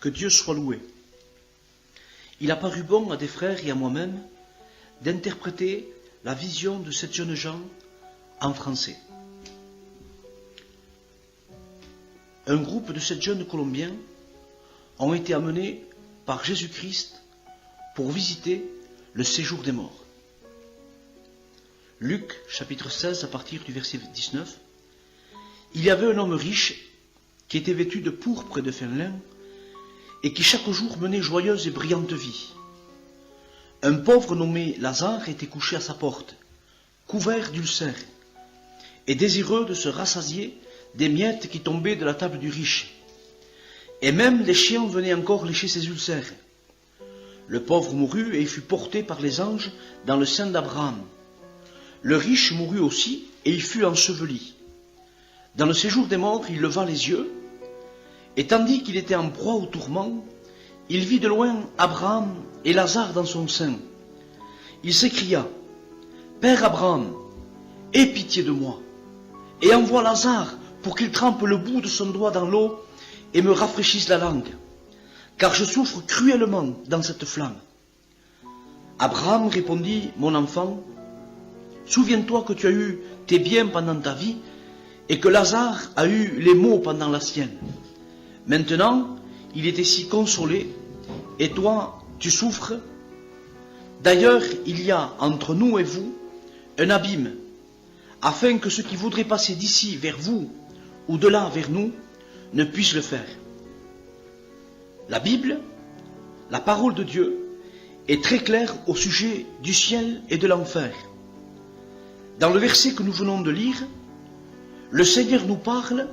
Que Dieu soit loué. Il a paru bon à des frères et à moi-même d'interpréter la vision de cette jeune gens en français. Un groupe de 7 jeunes Colombiens ont été amenés par Jésus-Christ pour visiter le séjour des morts. Luc, chapitre 16, à partir du verset 19. Il y avait un homme riche qui était vêtu de pourpre et de fin lin et qui chaque jour menait joyeuse et brillante vie. Un pauvre nommé Lazare était couché à sa porte, couvert d'ulcères, et désireux de se rassasier des miettes qui tombaient de la table du riche. Et même les chiens venaient encore lécher ses ulcères. Le pauvre mourut et il fut porté par les anges dans le sein d'Abraham. Le riche mourut aussi et il fut enseveli. Dans le séjour des morts, il leva les yeux, et tandis qu'il était en proie au tourment, il vit de loin Abraham et Lazare dans son sein. Il s'écria, « Père Abraham, aie pitié de moi, et envoie Lazare pour qu'il trempe le bout de son doigt dans l'eau et me rafraîchisse la langue, car je souffre cruellement dans cette flamme. » Abraham répondit, « Mon enfant, souviens-toi que tu as eu tes biens pendant ta vie, et que Lazare a eu les maux pendant la sienne. Maintenant, il est ici consolé, et toi, tu souffres. D'ailleurs, il y a entre nous et vous un abîme, afin que ceux qui voudraient passer d'ici vers vous, ou de là vers nous, ne puissent le faire. » La Bible, la parole de Dieu, est très claire au sujet du ciel et de l'enfer. Dans le verset que nous venons de lire, le Seigneur nous parle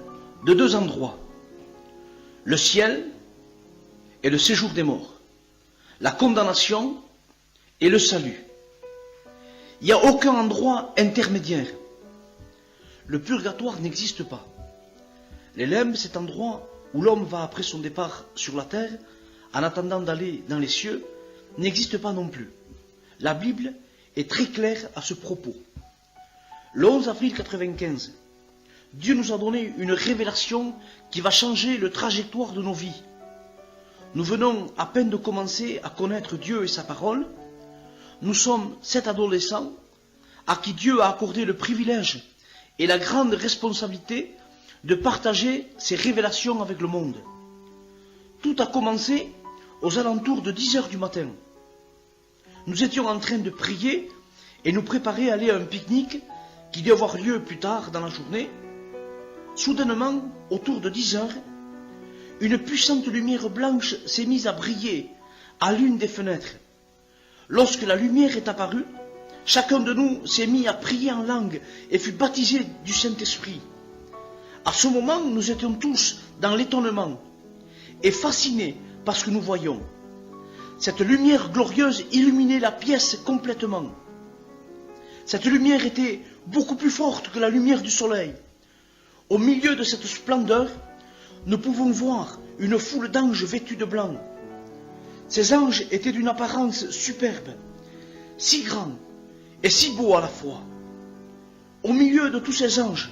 de 2 endroits, le ciel et le séjour des morts, la condamnation et le salut. Il n'y a aucun endroit intermédiaire. Le purgatoire n'existe pas. Les limbes, cet endroit où l'homme va après son départ sur la terre, en attendant d'aller dans les cieux, n'existe pas non plus. La Bible est très claire à ce propos. Le 11 avril 1995, Dieu nous a donné une révélation qui va changer le trajectoire de nos vies. Nous venons à peine de commencer à connaître Dieu et sa parole. Nous sommes 7 adolescents à qui Dieu a accordé le privilège et la grande responsabilité de partager ses révélations avec le monde. Tout a commencé aux alentours de 10 heures du matin. Nous étions en train de prier et nous préparer à aller à un pique-nique qui devait avoir lieu plus tard dans la journée. Soudainement, autour de 10 heures, une puissante lumière blanche s'est mise à briller à l'une des fenêtres. Lorsque la lumière est apparue, chacun de nous s'est mis à prier en langue et fut baptisé du Saint-Esprit. À ce moment, nous étions tous dans l'étonnement et fascinés par ce que nous voyions. Cette lumière glorieuse illuminait la pièce complètement. Cette lumière était beaucoup plus forte que la lumière du soleil. Au milieu de cette splendeur, nous pouvons voir une foule d'anges vêtus de blanc. Ces anges étaient d'une apparence superbe, si grands et si beaux à la fois. Au milieu de tous ces anges,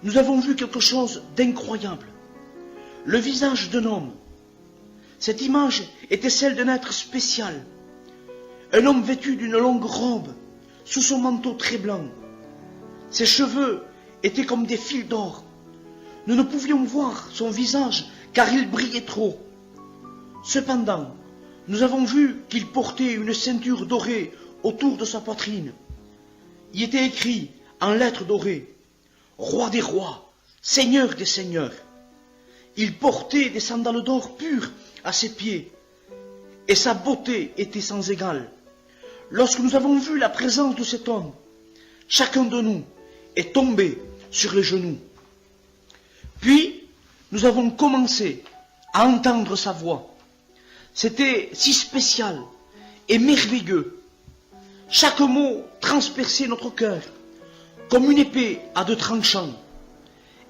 nous avons vu quelque chose d'incroyable. Le visage d'un homme. Cette image était celle d'un être spécial. Un homme vêtu d'une longue robe, sous son manteau très blanc. Ses cheveux étaient comme des fils d'or. Nous ne pouvions voir son visage car il brillait trop. Cependant, nous avons vu qu'il portait une ceinture dorée autour de sa poitrine. Il était écrit en lettres dorées, « Roi des rois, Seigneur des seigneurs ». Il portait des sandales d'or pures à ses pieds, et sa beauté était sans égale. Lorsque nous avons vu la présence de cet homme, chacun de nous est tombé sur les genoux. Puis, nous avons commencé à entendre sa voix. C'était si spécial et merveilleux. Chaque mot transperçait notre cœur, comme une épée à 2 tranchants.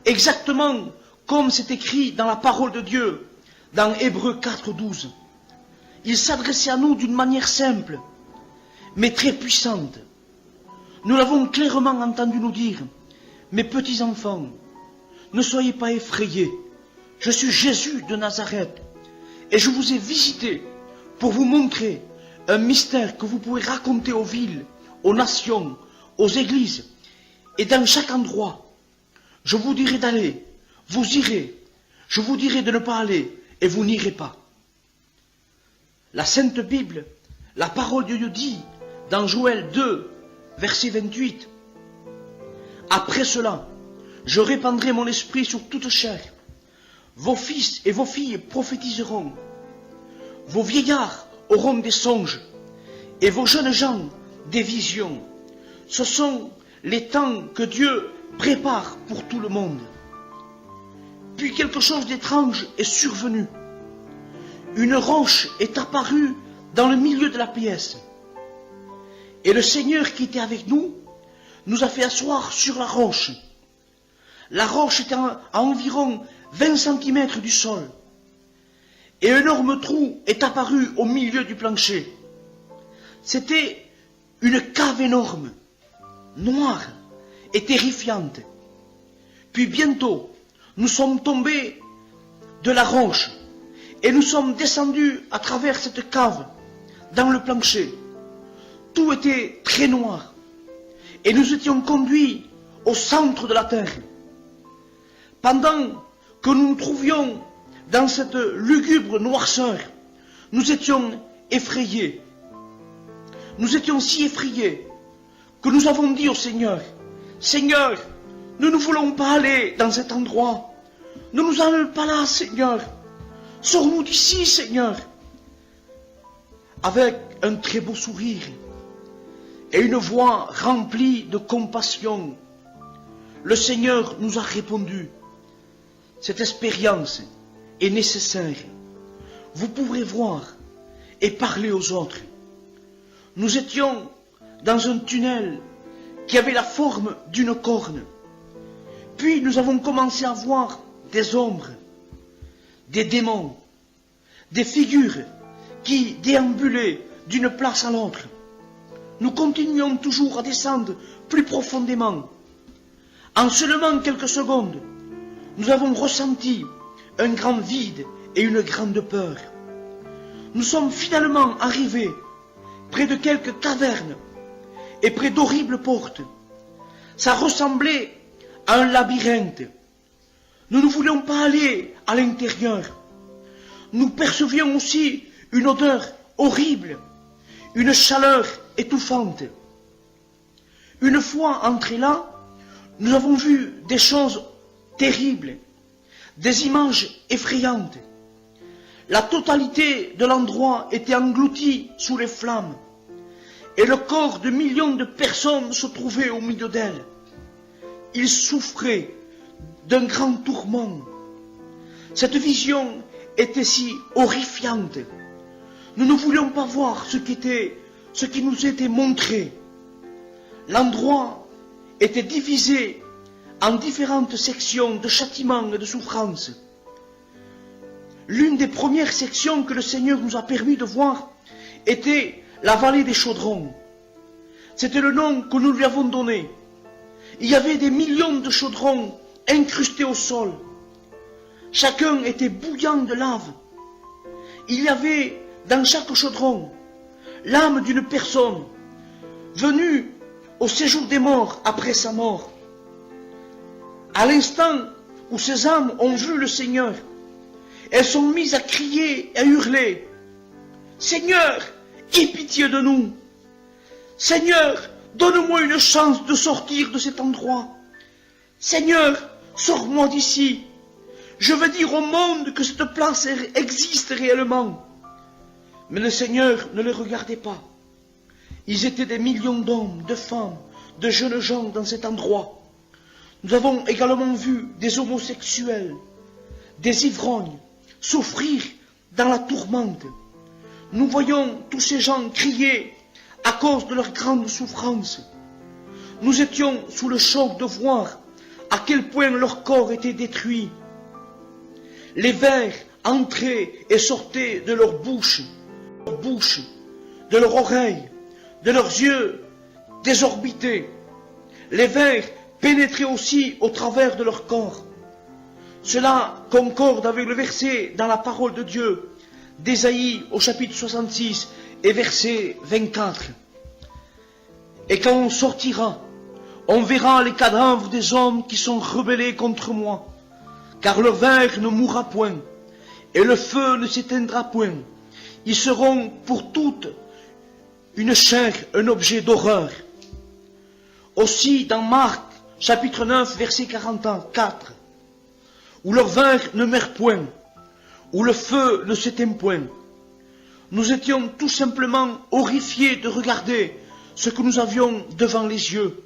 Exactement comme c'est écrit dans la parole de Dieu, dans Hébreux 4:12. Il s'adressait à nous d'une manière simple, mais très puissante. Nous l'avons clairement entendu nous dire, « Mes petits enfants, ne soyez pas effrayés, je suis Jésus de Nazareth, Et je vous ai visité pour vous montrer un mystère que vous pouvez raconter aux villes, aux nations, aux églises. Et dans chaque endroit, je vous dirai d'aller, vous irez. Je vous dirai de ne pas aller, et vous n'irez pas. La Sainte Bible, la parole de Dieu dit, dans Joël 2, verset 28, « Après cela, je répandrai mon esprit sur toute chair. Vos fils et vos filles prophétiseront. Vos vieillards auront des songes, et vos jeunes gens des visions. Ce sont les temps que Dieu prépare pour tout le monde. » Puis quelque chose d'étrange est survenu. Une roche est apparue dans le milieu de la pièce. Et le Seigneur qui était avec nous a fait asseoir sur la roche. La roche était à environ 20 cm du sol. Et un énorme trou est apparu au milieu du plancher. C'était une cave énorme, noire et terrifiante. Puis bientôt, nous sommes tombés de la roche et nous sommes descendus à travers cette cave dans le plancher. Tout était très noir et nous étions conduits au centre de la terre. Pendant que nous nous trouvions dans cette lugubre noirceur, nous étions effrayés. Nous étions si effrayés que nous avons dit au Seigneur, « Seigneur, nous ne voulons pas aller dans cet endroit. Ne nous emmène pas là, Seigneur. Sors-nous d'ici, Seigneur. » Avec un très beau sourire et une voix remplie de compassion, le Seigneur nous a répondu, « Cette expérience est nécessaire. Vous pourrez voir et parler aux autres. » Nous étions dans un tunnel qui avait la forme d'une corne. Puis nous avons commencé à voir des ombres, des démons, des figures qui déambulaient d'une place à l'autre. Nous continuons toujours à descendre plus profondément. En seulement quelques secondes, nous avons ressenti un grand vide et une grande peur. Nous sommes finalement arrivés près de quelques cavernes et près d'horribles portes. Ça ressemblait à un labyrinthe. Nous ne voulions pas aller à l'intérieur. Nous percevions aussi une odeur horrible, une chaleur étouffante. Une fois entrés là, nous avons vu des choses terribles, des images effrayantes. La totalité de l'endroit était engloutie sous les flammes, et le corps de millions de personnes se trouvait au milieu d'elles. Ils souffraient d'un grand tourment. Cette vision était si horrifiante. Nous ne voulions pas voir ce qui nous était montré. L'endroit était divisé en différentes sections de châtiments et de souffrances. L'une des premières sections que le Seigneur nous a permis de voir était la vallée des chaudrons. C'était le nom que nous lui avons donné. Il y avait des millions de chaudrons incrustés au sol. Chacun était bouillant de lave. Il y avait dans chaque chaudron l'âme d'une personne venue au séjour des morts après sa mort. À l'instant où ces âmes ont vu le Seigneur, elles sont mises à crier et à hurler, « Seigneur, aie pitié de nous! Seigneur, donne-moi une chance de sortir de cet endroit! Seigneur, sors-moi d'ici! Je veux dire au monde que cette place existe réellement! » Mais le Seigneur ne les regardait pas. Ils étaient des millions d'hommes, de femmes, de jeunes gens dans cet endroit. Nous avons également vu des homosexuels, des ivrognes, souffrir dans la tourmente. Nous voyons tous ces gens crier à cause de leur grande souffrance. Nous étions sous le choc de voir à quel point leur corps était détruit. Les vers entraient et sortaient de leur bouche, de leurs oreilles, de leurs yeux désorbités. Les vers pénétraient aussi au travers de leur corps. Cela concorde avec le verset dans la parole de Dieu, d'Ésaïe au chapitre 66 et verset 24. Et quand on sortira, on verra les cadavres des hommes qui sont rebellés contre moi, car leur ver ne mourra point, et le feu ne s'éteindra point. Ils seront pour toute une chair, un objet d'horreur. Aussi dans Marc, chapitre 9, verset 44, où leur ver ne meurt point, où le feu ne s'éteint point. Nous étions tout simplement horrifiés de regarder ce que nous avions devant les yeux.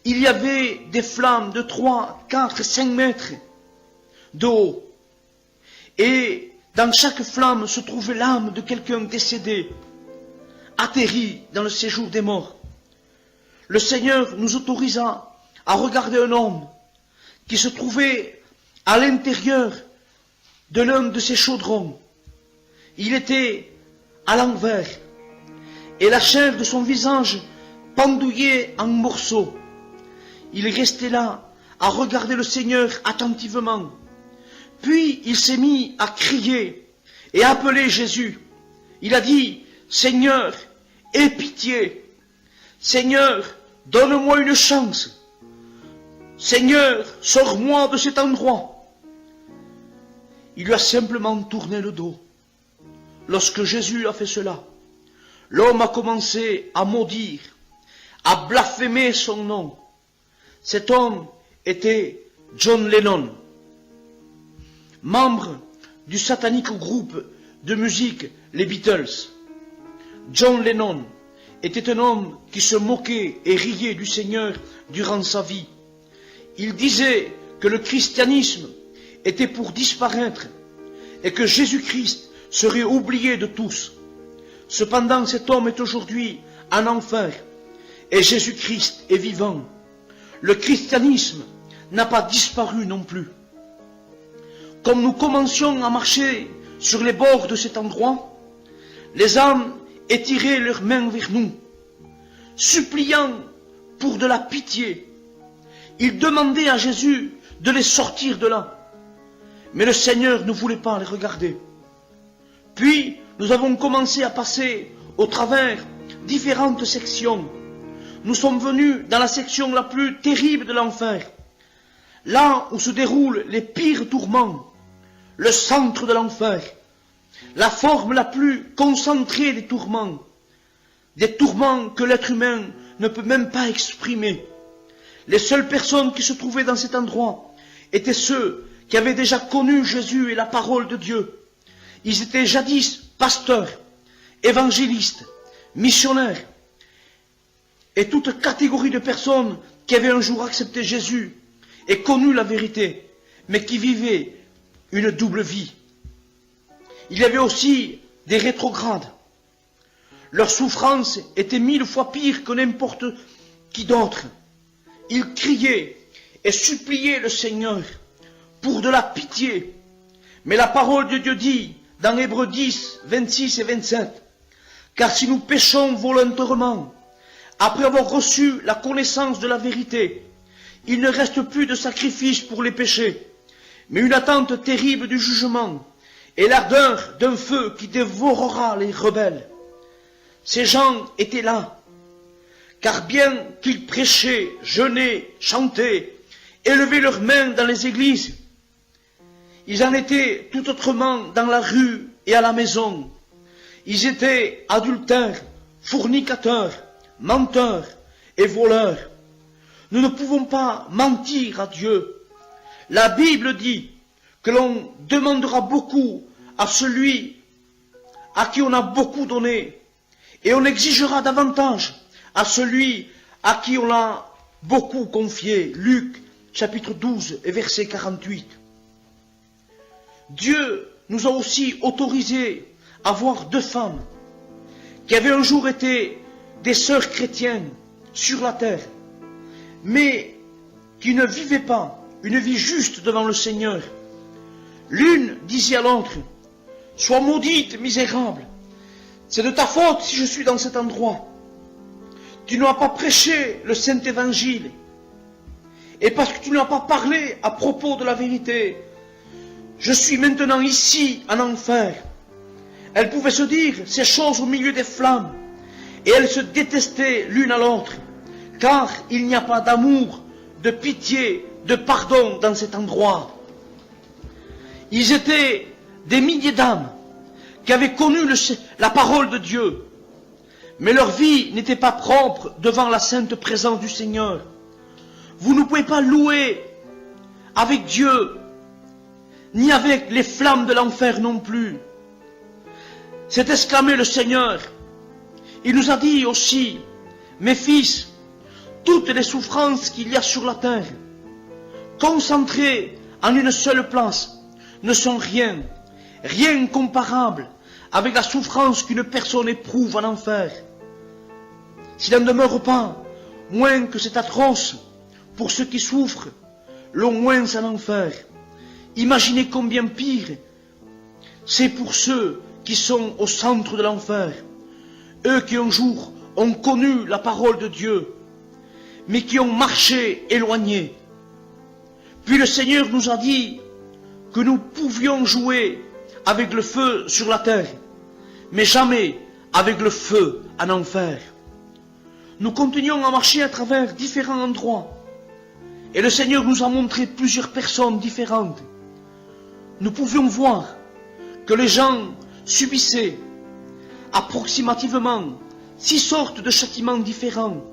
Il y avait des flammes de 3, 4, 5 mètres de haut. Et dans chaque flamme se trouvait l'âme de quelqu'un décédé, atterri dans le séjour des morts. Le Seigneur nous autorisa à regarder un homme qui se trouvait à l'intérieur de l'un de ces chaudrons. Il était à l'envers et la chair de son visage pendouillait en morceaux. Il restait là à regarder le Seigneur attentivement. Puis il s'est mis à crier et à appeler Jésus. Il a dit, Seigneur, aie pitié. Seigneur, donne-moi une chance. Seigneur, sors-moi de cet endroit. Il lui a simplement tourné le dos. Lorsque Jésus a fait cela, l'homme a commencé à maudire, à blasphémer son nom. Cet homme était John Lennon, membre du satanique groupe de musique les Beatles. John Lennon était un homme qui se moquait et riait du Seigneur durant sa vie. Il disait que le christianisme était pour disparaître et que Jésus-Christ serait oublié de tous. Cependant, cet homme est aujourd'hui en enfer et Jésus-Christ est vivant. Le christianisme n'a pas disparu non plus. Comme nous commencions à marcher sur les bords de cet endroit, les âmes étiraient leurs mains vers nous, suppliant pour de la pitié. Ils demandaient à Jésus de les sortir de là. Mais le Seigneur ne voulait pas les regarder. Puis, nous avons commencé à passer au travers différentes sections. Nous sommes venus dans la section la plus terrible de l'enfer, là où se déroulent les pires tourments, le centre de l'enfer, la forme la plus concentrée des tourments que l'être humain ne peut même pas exprimer. Les seules personnes qui se trouvaient dans cet endroit étaient ceux qui avaient déjà connu Jésus et la parole de Dieu. Ils étaient jadis pasteurs, évangélistes, missionnaires, et toute catégorie de personnes qui avaient un jour accepté Jésus et connu la vérité, mais qui vivaient une double vie. Il y avait aussi des rétrogrades. Leur souffrance était 1000 fois pire que n'importe qui d'autre. Ils criaient et suppliaient le Seigneur pour de la pitié. Mais la parole de Dieu dit, dans Hébreux 10, 26 et 27, « Car si nous péchons volontairement, après avoir reçu la connaissance de la vérité, il ne reste plus de sacrifice pour les péchés, mais une attente terrible du jugement et l'ardeur d'un feu qui dévorera les rebelles. » Ces gens étaient là, car bien qu'ils prêchaient, jeûnaient, chantaient, élevaient leurs mains dans les églises, ils en étaient tout autrement dans la rue et à la maison. Ils étaient adultères, fornicateurs, menteurs et voleurs. Nous ne pouvons pas mentir à Dieu. La Bible dit que l'on demandera beaucoup à celui à qui on a beaucoup donné, et on exigera davantage à celui à qui on a beaucoup confié. Luc chapitre 12 et verset 48. Dieu nous a aussi autorisé à voir 2 femmes qui avaient un jour été des sœurs chrétiennes sur la terre, mais qui ne vivaient pas une vie juste devant le Seigneur. L'une disait à l'autre, « Sois maudite, misérable, c'est de ta faute si je suis dans cet endroit. Tu n'as pas prêché le Saint Évangile, et parce que tu n'as pas parlé à propos de la vérité, je suis maintenant ici en enfer. Elles pouvaient se dire ces choses au milieu des flammes, et elles se détestaient l'une à l'autre, car il n'y a pas d'amour, de pitié, de pardon dans cet endroit. Ils étaient des milliers d'âmes qui avaient connu la parole de Dieu, mais leur vie n'était pas propre devant la sainte présence du Seigneur. Vous ne pouvez pas louer avec Dieu, ni avec les flammes de l'enfer non plus. C'est exclamé le Seigneur. Il nous a dit aussi, mes fils, toutes les souffrances qu'il y a sur la terre, concentrées en une seule place, ne sont rien comparable avec la souffrance qu'une personne éprouve en enfer. S'il n'en demeure pas moins que c'est atroce pour ceux qui souffrent, le moins en enfer. Imaginez combien pire c'est pour ceux qui sont au centre de l'enfer, eux qui un jour ont connu la parole de Dieu, mais qui ont marché éloignés. Puis le Seigneur nous a dit que nous pouvions jouer avec le feu sur la terre, mais jamais avec le feu en enfer. Nous continuons à marcher à travers différents endroits, et le Seigneur nous a montré plusieurs personnes différentes. Nous pouvions voir que les gens subissaient approximativement 6 sortes de châtiments différents.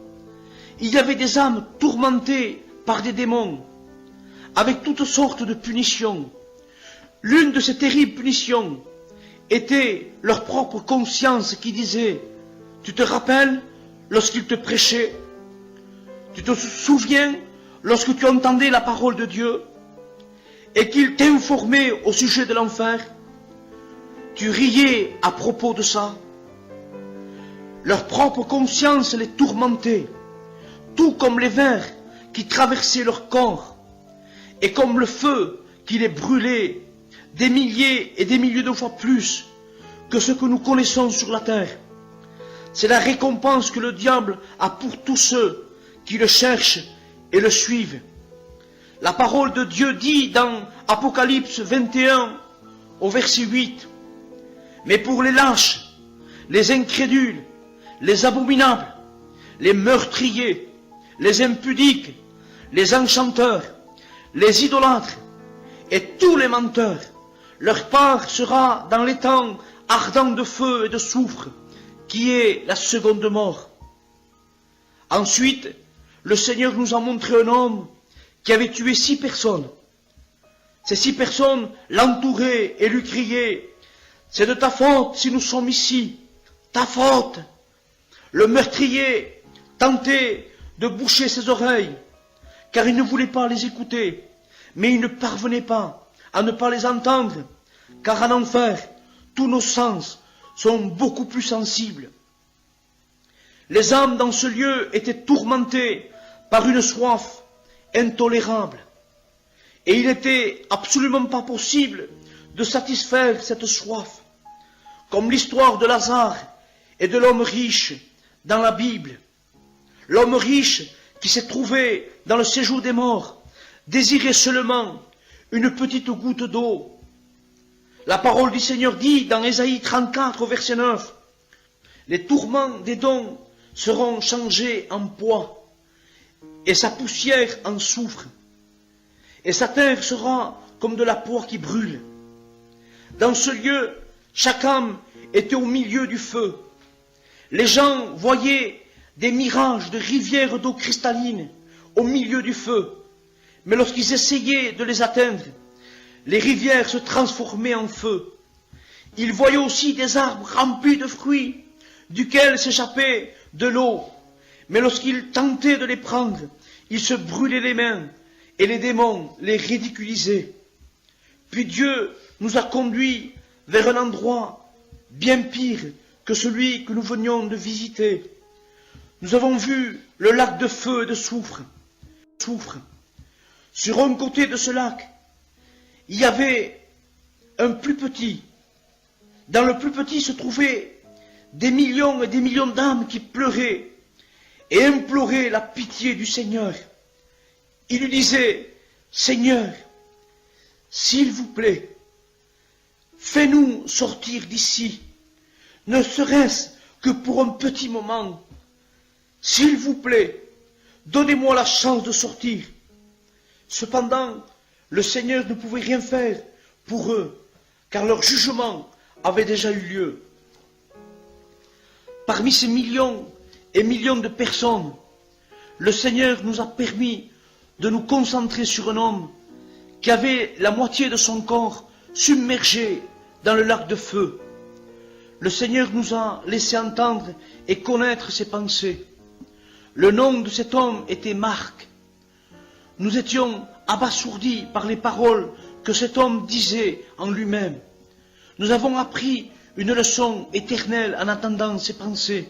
Il y avait des âmes tourmentées par des démons, avec toutes sortes de punitions. L'une de ces terribles punitions était leur propre conscience qui disait, tu te rappelles lorsqu'il te prêchait? Tu te souviens lorsque tu entendais la parole de Dieu et qu'il t'informait au sujet de l'enfer? Tu riais à propos de ça. Leur propre conscience les tourmentait, tout comme les vers qui traversaient leur corps, et comme le feu qui les brûlait des milliers et des milliers de fois plus que ce que nous connaissons sur la terre. C'est la récompense que le diable a pour tous ceux qui le cherchent et le suivent. La parole de Dieu dit dans Apocalypse 21 au verset 8, mais pour les lâches, les incrédules, les abominables, les meurtriers, les impudiques, les enchanteurs, les idolâtres et tous les menteurs, leur part sera dans les temps ardents de feu et de soufre, qui est la seconde mort. Ensuite, le Seigneur nous a montré un homme qui avait tué 6 personnes. Ces 6 personnes l'entouraient et lui criaient, « C'est de ta faute si nous sommes ici, ta faute !» Le meurtrier tentait de boucher ses oreilles, car il ne voulait pas les écouter, mais il ne parvenait pas à ne pas les entendre, car en enfer, tous nos sens sont beaucoup plus sensibles. Les âmes dans ce lieu étaient tourmentées par une soif intolérable, et il n'était absolument pas possible de satisfaire cette soif, comme l'histoire de Lazare et de l'homme riche dans la Bible. L'homme riche qui s'est trouvé dans le séjour des morts désirait seulement une petite goutte d'eau. La parole du Seigneur dit dans Ésaïe 34 au verset 9, « Les tourments des dons seront changés en poids, et sa poussière en soufre, et sa terre sera comme de la poix qui brûle. » Dans ce lieu, chaque âme était au milieu du feu. Les gens voyaient des mirages de rivières d'eau cristalline au milieu du feu, mais lorsqu'ils essayaient de les atteindre, les rivières se transformaient en feu. Ils voyaient aussi des arbres remplis de fruits, duquel s'échappait de l'eau, mais lorsqu'ils tentaient de les prendre, ils se brûlaient les mains, et les démons les ridiculisaient. Puis Dieu nous a conduits vers un endroit bien pire que celui que nous venions de visiter. Nous avons vu le lac de feu et de soufre. Sur un côté de ce lac, il y avait un plus petit. Dans le plus petit se trouvaient des millions et des millions d'âmes qui pleuraient et imploraient la pitié du Seigneur. Ils lui disaient, « Seigneur, s'il vous plaît, fais-nous sortir d'ici, ne serait-ce que pour un petit moment. S'il vous plaît, donnez-moi la chance de sortir. » Cependant, le Seigneur ne pouvait rien faire pour eux, car leur jugement avait déjà eu lieu. Parmi ces millions et millions de personnes, le Seigneur nous a permis de nous concentrer sur un homme qui avait la moitié de son corps submergé dans le lac de feu. Le Seigneur nous a laissé entendre et connaître ses pensées. Le nom de cet homme était Marc. Nous étions abasourdis par les paroles que cet homme disait en lui-même. Nous avons appris une leçon éternelle en attendant ses pensées.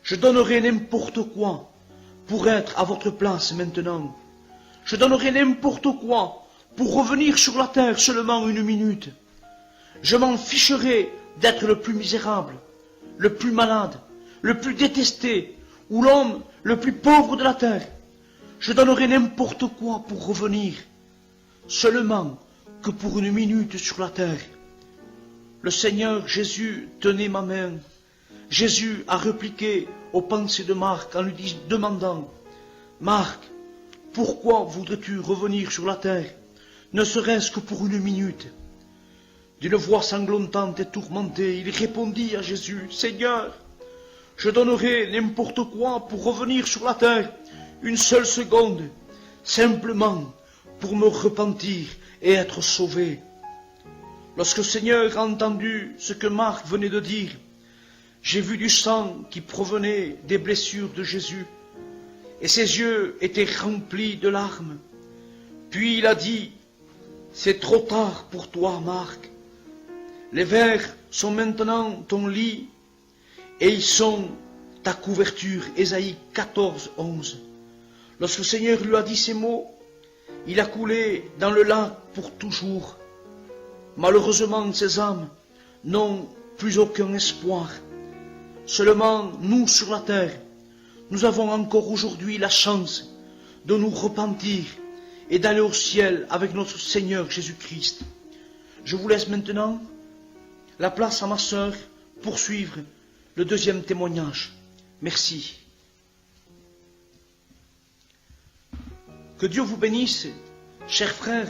Je donnerai n'importe quoi pour être à votre place maintenant. Je donnerai n'importe quoi pour revenir sur la terre seulement une minute. Je m'en ficherai d'être le plus misérable, le plus malade, le plus détesté, ou l'homme le plus pauvre de la terre. Je donnerai n'importe quoi pour revenir, seulement que pour une minute sur la terre. Le Seigneur Jésus tenait ma main. Jésus a répliqué aux pensées de Marc en lui demandant: « Marc, pourquoi voudrais-tu revenir sur la terre, ne serait-ce que pour une minute ?» D'une voix sanglantante et tourmentée, il répondit à Jésus: « Seigneur, je donnerai n'importe quoi pour revenir sur la terre une seule seconde, simplement pour me repentir et être sauvé. » Lorsque le Seigneur a entendu ce que Marc venait de dire, j'ai vu du sang qui provenait des blessures de Jésus, et ses yeux étaient remplis de larmes. Puis il a dit: « C'est trop tard pour toi, Marc. Les vers sont maintenant ton lit, et ils sont ta couverture. » Ésaïe 14, 11. Lorsque le Seigneur lui a dit ces mots, il a coulé dans le lac pour toujours. Malheureusement, ces âmes n'ont plus aucun espoir. Seulement, nous sur la terre, nous avons encore aujourd'hui la chance de nous repentir et d'aller au ciel avec notre Seigneur Jésus-Christ. Je vous laisse maintenant la place à ma sœur pour suivre le deuxième témoignage. Merci. Que Dieu vous bénisse, chers frères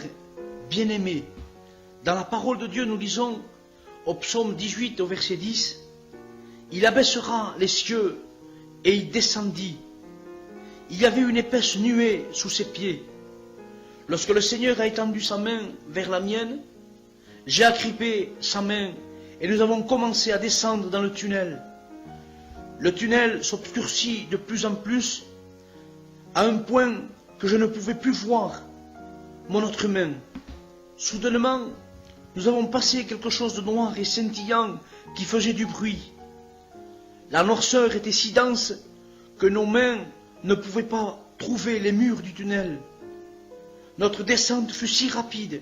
bien-aimés. Dans la parole de Dieu, nous lisons au psaume 18, au verset 10, « Il abaissera les cieux et il descendit. Il y avait une épaisse nuée sous ses pieds. Lorsque le Seigneur a étendu sa main vers la mienne, j'ai agrippé sa main et nous avons commencé à descendre dans le tunnel. Le tunnel s'obscurcit de plus en plus à un point que je ne pouvais plus voir mon autre main. Soudainement, nous avons passé quelque chose de noir et scintillant qui faisait du bruit. La noirceur était si dense que nos mains ne pouvaient pas trouver les murs du tunnel. Notre descente fut si rapide.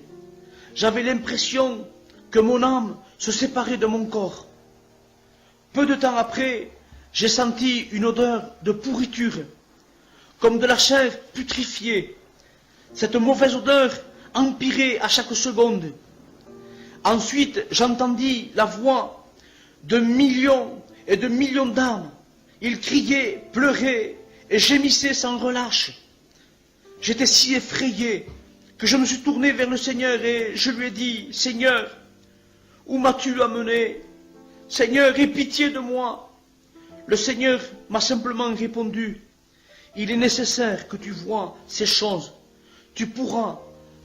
J'avais l'impression que mon âme se séparait de mon corps. Peu de temps après, j'ai senti une odeur de pourriture, comme de la chair putrifiée. Cette mauvaise odeur empirait à chaque seconde. Ensuite, j'entendis la voix de millions et de millions d'âmes. Ils criaient, pleuraient et gémissaient sans relâche. J'étais si effrayé que je me suis tourné vers le Seigneur et je lui ai dit: « Seigneur, où m'as-tu amené? Seigneur, aie pitié de moi. » Le Seigneur m'a simplement répondu: « Il est nécessaire que tu vois ces choses. Tu pourras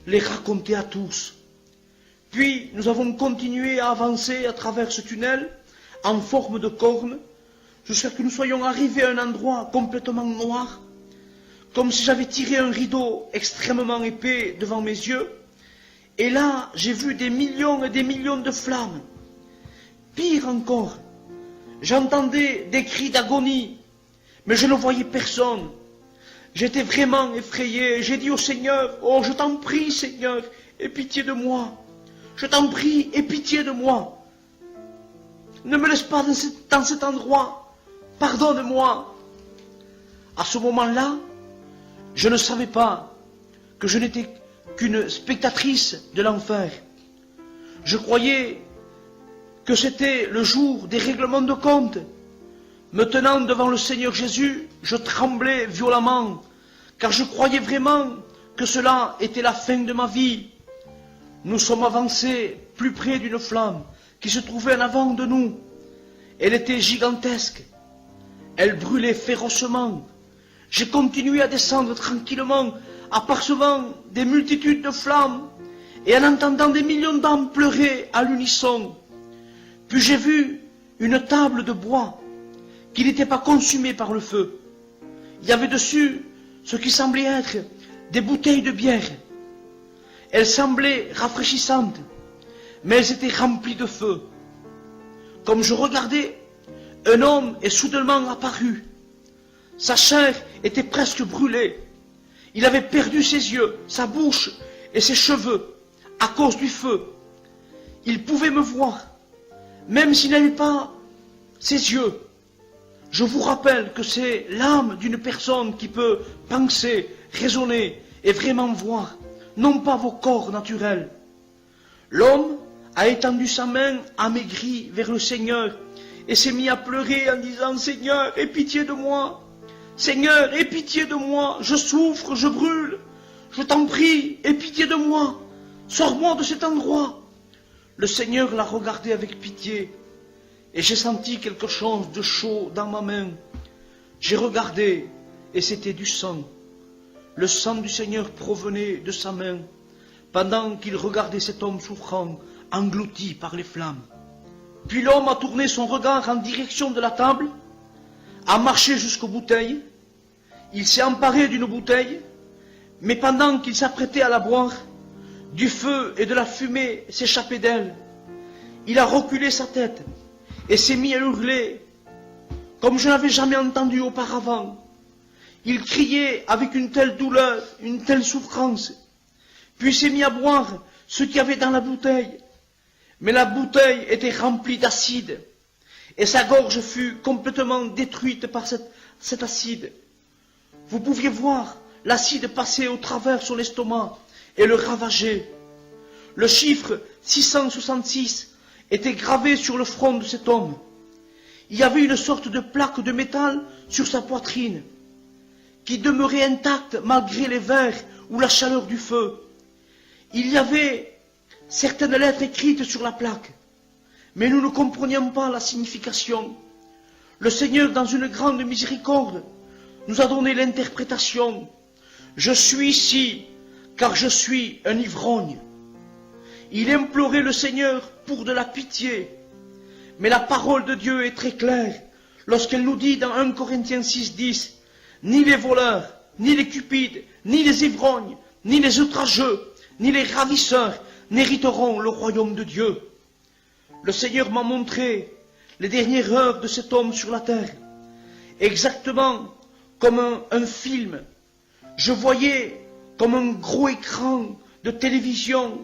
les raconter à tous. » Puis nous avons continué à avancer à travers ce tunnel en forme de corne jusqu'à ce que nous soyons arrivés à un endroit complètement noir, comme si j'avais tiré un rideau extrêmement épais devant mes yeux. Et là, j'ai vu des millions et des millions de flammes. Pire encore, j'entendais des cris d'agonie, mais je ne voyais personne. J'étais vraiment effrayé. J'ai dit au Seigneur: « Oh, je t'en prie, Seigneur, aie pitié de moi. Je t'en prie, aie pitié de moi. Ne me laisse pas dans cet endroit. Pardonne-moi. » À ce moment-là, je ne savais pas que je n'étais qu'une spectatrice de l'enfer. Je croyais que c'était le jour des règlements de compte. Me tenant devant le Seigneur Jésus, je tremblais violemment, car je croyais vraiment que cela était la fin de ma vie. Nous sommes avancés plus près d'une flamme qui se trouvait en avant de nous. Elle était gigantesque. Elle brûlait férocement. J'ai continué à descendre tranquillement, apercevant des multitudes de flammes et en entendant des millions d'âmes pleurer à l'unisson. Puis j'ai vu une table de bois qui n'était pas consumée par le feu. Il y avait dessus ce qui semblait être des bouteilles de bière. Elles semblaient rafraîchissantes, mais elles étaient remplies de feu. Comme je regardais, un homme est soudainement apparu. Sa chair était presque brûlée. Il avait perdu ses yeux, sa bouche et ses cheveux à cause du feu. Il pouvait me voir, même s'il n'avait pas ses yeux. Je vous rappelle que c'est l'âme d'une personne qui peut penser, raisonner et vraiment voir, non pas vos corps naturels. L'homme a étendu sa main amaigrie vers le Seigneur et s'est mis à pleurer en disant « Seigneur, aie pitié de moi. Seigneur, aie pitié de moi. Je souffre, je brûle. Je t'en prie, aie pitié de moi. Sors-moi de cet endroit. » Le Seigneur l'a regardé avec pitié et j'ai senti quelque chose de chaud dans ma main. J'ai regardé et c'était du sang. Le sang du Seigneur provenait de sa main pendant qu'il regardait cet homme souffrant, englouti par les flammes. Puis l'homme a tourné son regard en direction de la table, a marché jusqu'aux bouteilles. Il s'est emparé d'une bouteille, mais pendant qu'il s'apprêtait à la boire, du feu et de la fumée s'échappaient d'elle. Il a reculé sa tête et s'est mis à hurler comme je n'avais jamais entendu auparavant. Il criait avec une telle douleur, une telle souffrance, puis s'est mis à boire ce qu'il y avait dans la bouteille. Mais la bouteille était remplie d'acide, et sa gorge fut complètement détruite par cet acide. Vous pouviez voir l'acide passer au travers son estomac et le ravager. Le chiffre 666 était gravé sur le front de cet homme. Il y avait une sorte de plaque de métal sur sa poitrine, qui demeurait intacte malgré les vers ou la chaleur du feu. Il y avait certaines lettres écrites sur la plaque, mais nous ne comprenions pas la signification. Le Seigneur, dans une grande miséricorde, nous a donné l'interprétation. Je suis ici, car je suis un ivrogne. Il implorait le Seigneur pour de la pitié, mais la parole de Dieu est très claire lorsqu'elle nous dit dans 1 Corinthiens 6,10 « Ni les voleurs, ni les cupides, ni les ivrognes, ni les outrageux, ni les ravisseurs n'hériteront le royaume de Dieu. » Le Seigneur m'a montré les dernières heures de cet homme sur la terre, exactement comme un film. Je voyais comme un gros écran de télévision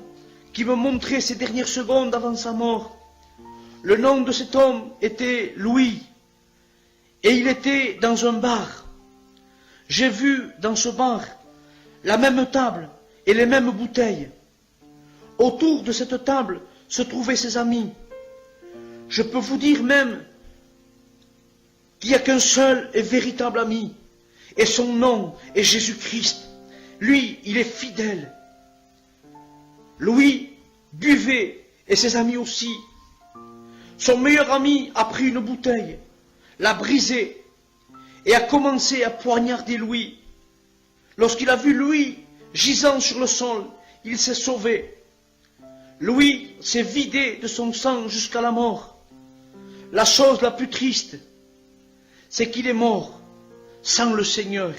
qui me montrait ces dernières secondes avant sa mort. Le nom de cet homme était Louis, et il était dans un bar. J'ai vu dans ce bar la même table et les mêmes bouteilles. Autour de cette table se trouvaient ses amis. Je peux vous dire même qu'il n'y a qu'un seul et véritable ami, et son nom est Jésus-Christ. Lui, il est fidèle. Louis buvait, et ses amis aussi. Son meilleur ami a pris une bouteille, l'a brisée, et a commencé à poignarder Louis. Lorsqu'il a vu Louis gisant sur le sol, il s'est sauvé. Louis s'est vidé de son sang jusqu'à la mort. La chose la plus triste, c'est qu'il est mort sans le Seigneur.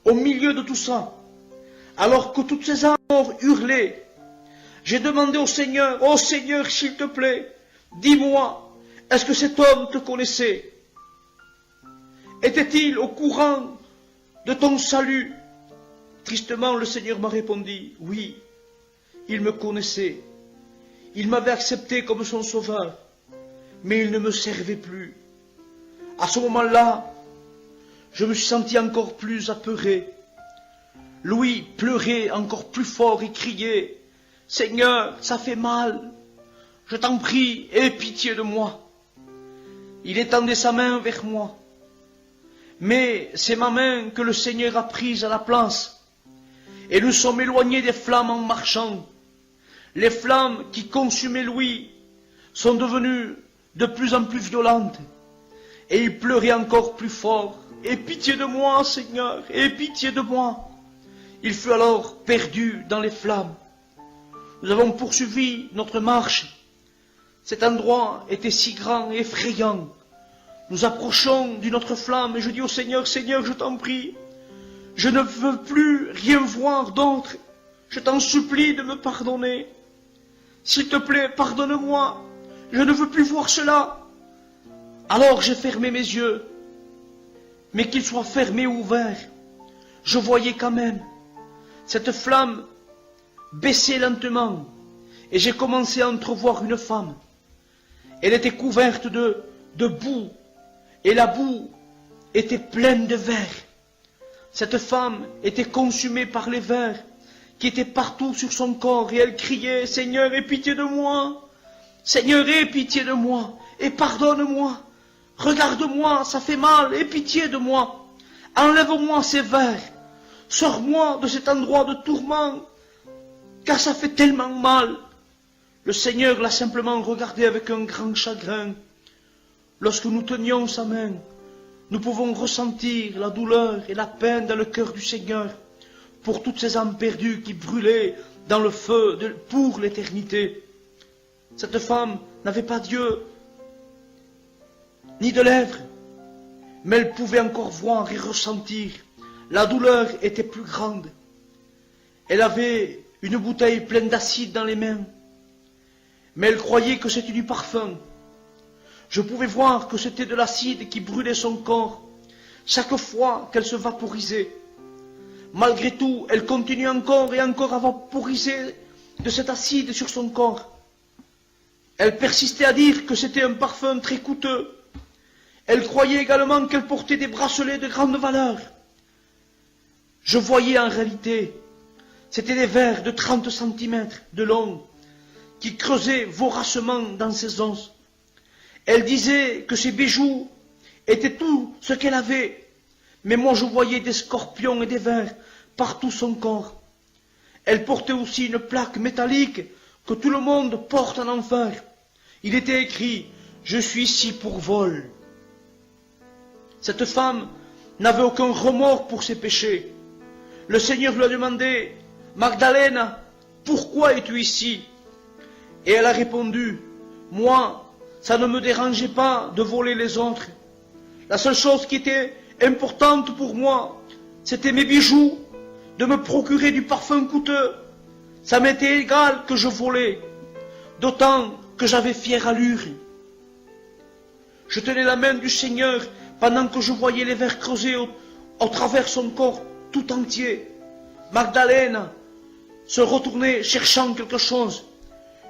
Au milieu de tout ça, alors que toutes ces âmes hurlaient, j'ai demandé au Seigneur, « Oh Seigneur, s'il te plaît, dis-moi, est-ce que cet homme te connaissait? Était-il au courant de ton salut ?» Tristement, le Seigneur m'a répondu, « Oui, il me connaissait. Il m'avait accepté comme son sauveur, mais il ne me servait plus. » À ce moment-là, je me suis senti encore plus apeuré. Louis pleurait encore plus fort et criait, « Seigneur, ça fait mal. Je t'en prie, aie pitié de moi. Il étendait sa main vers moi. Mais c'est ma main que le Seigneur a prise à la place. Et nous sommes éloignés des flammes en marchant. Les flammes qui consumaient Louis sont devenues de plus en plus violentes. Et il pleurait encore plus fort. Aie pitié de moi, Seigneur, aie pitié de moi. Il fut alors perdu dans les flammes. Nous avons poursuivi notre marche. Cet endroit était si grand et effrayant. Nous approchons d'une autre flamme et je dis au Seigneur, Seigneur, je t'en prie, je ne veux plus rien voir d'autre. Je t'en supplie de me pardonner. S'il te plaît, pardonne-moi. Je ne veux plus voir cela. Alors j'ai fermé mes yeux. Mais qu'ils soient fermés ou ouverts, je voyais quand même cette flamme baisser lentement. Et j'ai commencé à entrevoir une femme. Elle était couverte de boue. Et la boue était pleine de vers. Cette femme était consumée par les vers qui étaient partout sur son corps. Et elle criait, Seigneur, aie pitié de moi. Seigneur, aie pitié de moi. Et pardonne-moi. Regarde-moi, ça fait mal. Aie pitié de moi. Enlève-moi ces vers. Sors-moi de cet endroit de tourment. Car ça fait tellement mal. Le Seigneur l'a simplement regardé avec un grand chagrin. Lorsque nous tenions sa main, nous pouvons ressentir la douleur et la peine dans le cœur du Seigneur pour toutes ces âmes perdues qui brûlaient dans le feu pour l'éternité. Cette femme n'avait pas d'yeux ni de lèvres, mais elle pouvait encore voir et ressentir. La douleur était plus grande. Elle avait une bouteille pleine d'acide dans les mains, mais elle croyait que c'était du parfum. Je pouvais voir que c'était de l'acide qui brûlait son corps chaque fois qu'elle se vaporisait. Malgré tout, elle continuait encore et encore à vaporiser de cet acide sur son corps. Elle persistait à dire que c'était un parfum très coûteux. Elle croyait également qu'elle portait des bracelets de grande valeur. Je voyais en réalité, c'était des vers de 30 cm de long qui creusaient voracement dans ses os. Elle disait que ses bijoux étaient tout ce qu'elle avait, mais moi je voyais des scorpions et des vers partout son corps. Elle portait aussi une plaque métallique que tout le monde porte en enfer. Il était écrit « Je suis ici pour vol ». Cette femme n'avait aucun remords pour ses péchés. Le Seigneur lui a demandé « Magdalena, pourquoi es-tu ici ?» Et elle a répondu « Moi, ça ne me dérangeait pas de voler les autres. La seule chose qui était importante pour moi, c'était mes bijoux, de me procurer du parfum coûteux. Ça m'était égal que je volais, d'autant que j'avais fière allure. Je tenais la main du Seigneur pendant que je voyais les vers creuser au travers son corps tout entier. Magdalena se retournait cherchant quelque chose.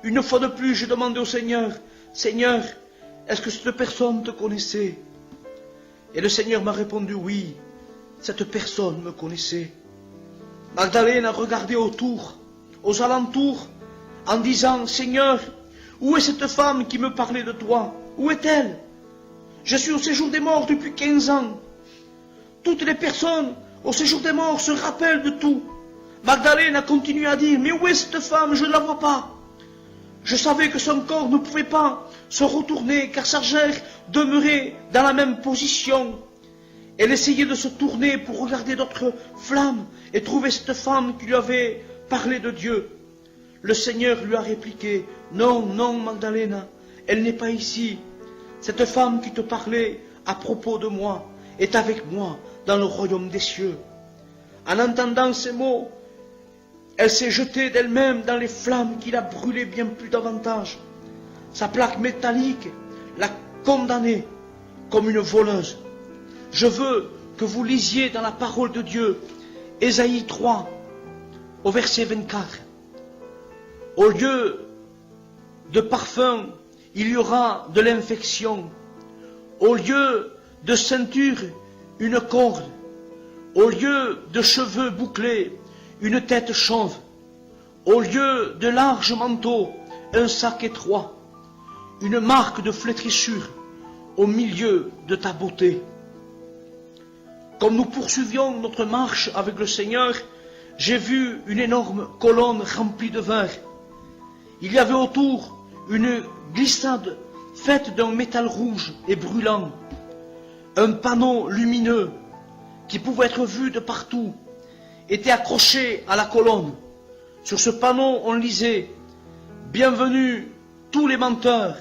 Une fois de plus, j'ai demandé au Seigneur, Seigneur, est-ce que cette personne te connaissait? Et le Seigneur m'a répondu, oui, cette personne me connaissait. Magdalena regardait autour, aux alentours, en disant, Seigneur, où est cette femme qui me parlait de toi? Où est-elle? Je suis au séjour des morts depuis 15 ans. Toutes les personnes au séjour des morts se rappellent de tout. Magdalena continue à dire, mais où est cette femme? Je ne la vois pas. Je savais que son corps ne pouvait pas se retourner, car sa chair demeurait dans la même position. Elle essayait de se tourner pour regarder d'autres flammes et trouver cette femme qui lui avait parlé de Dieu. Le Seigneur lui a répliqué, non, non, Magdalena, elle n'est pas ici. Cette femme qui te parlait à propos de moi est avec moi dans le royaume des cieux. En entendant ces mots, elle s'est jetée d'elle-même dans les flammes qui la brûlaient bien plus davantage. Sa plaque métallique l'a condamnée comme une voleuse. Je veux que vous lisiez dans la parole de Dieu, Ésaïe 3, au verset 24. Au lieu de parfum, il y aura de l'infection. Au lieu de ceinture, une corde. Au lieu de cheveux bouclés, une tête chauve. Au lieu de larges manteaux, un sac étroit, une marque de flétrissure au milieu de ta beauté. Comme nous poursuivions notre marche avec le Seigneur, j'ai vu une énorme colonne remplie de verre. Il y avait autour une glissade faite d'un métal rouge et brûlant, un panneau lumineux qui pouvait être vu de partout était accroché à la colonne. Sur ce panneau, on lisait « Bienvenue tous les menteurs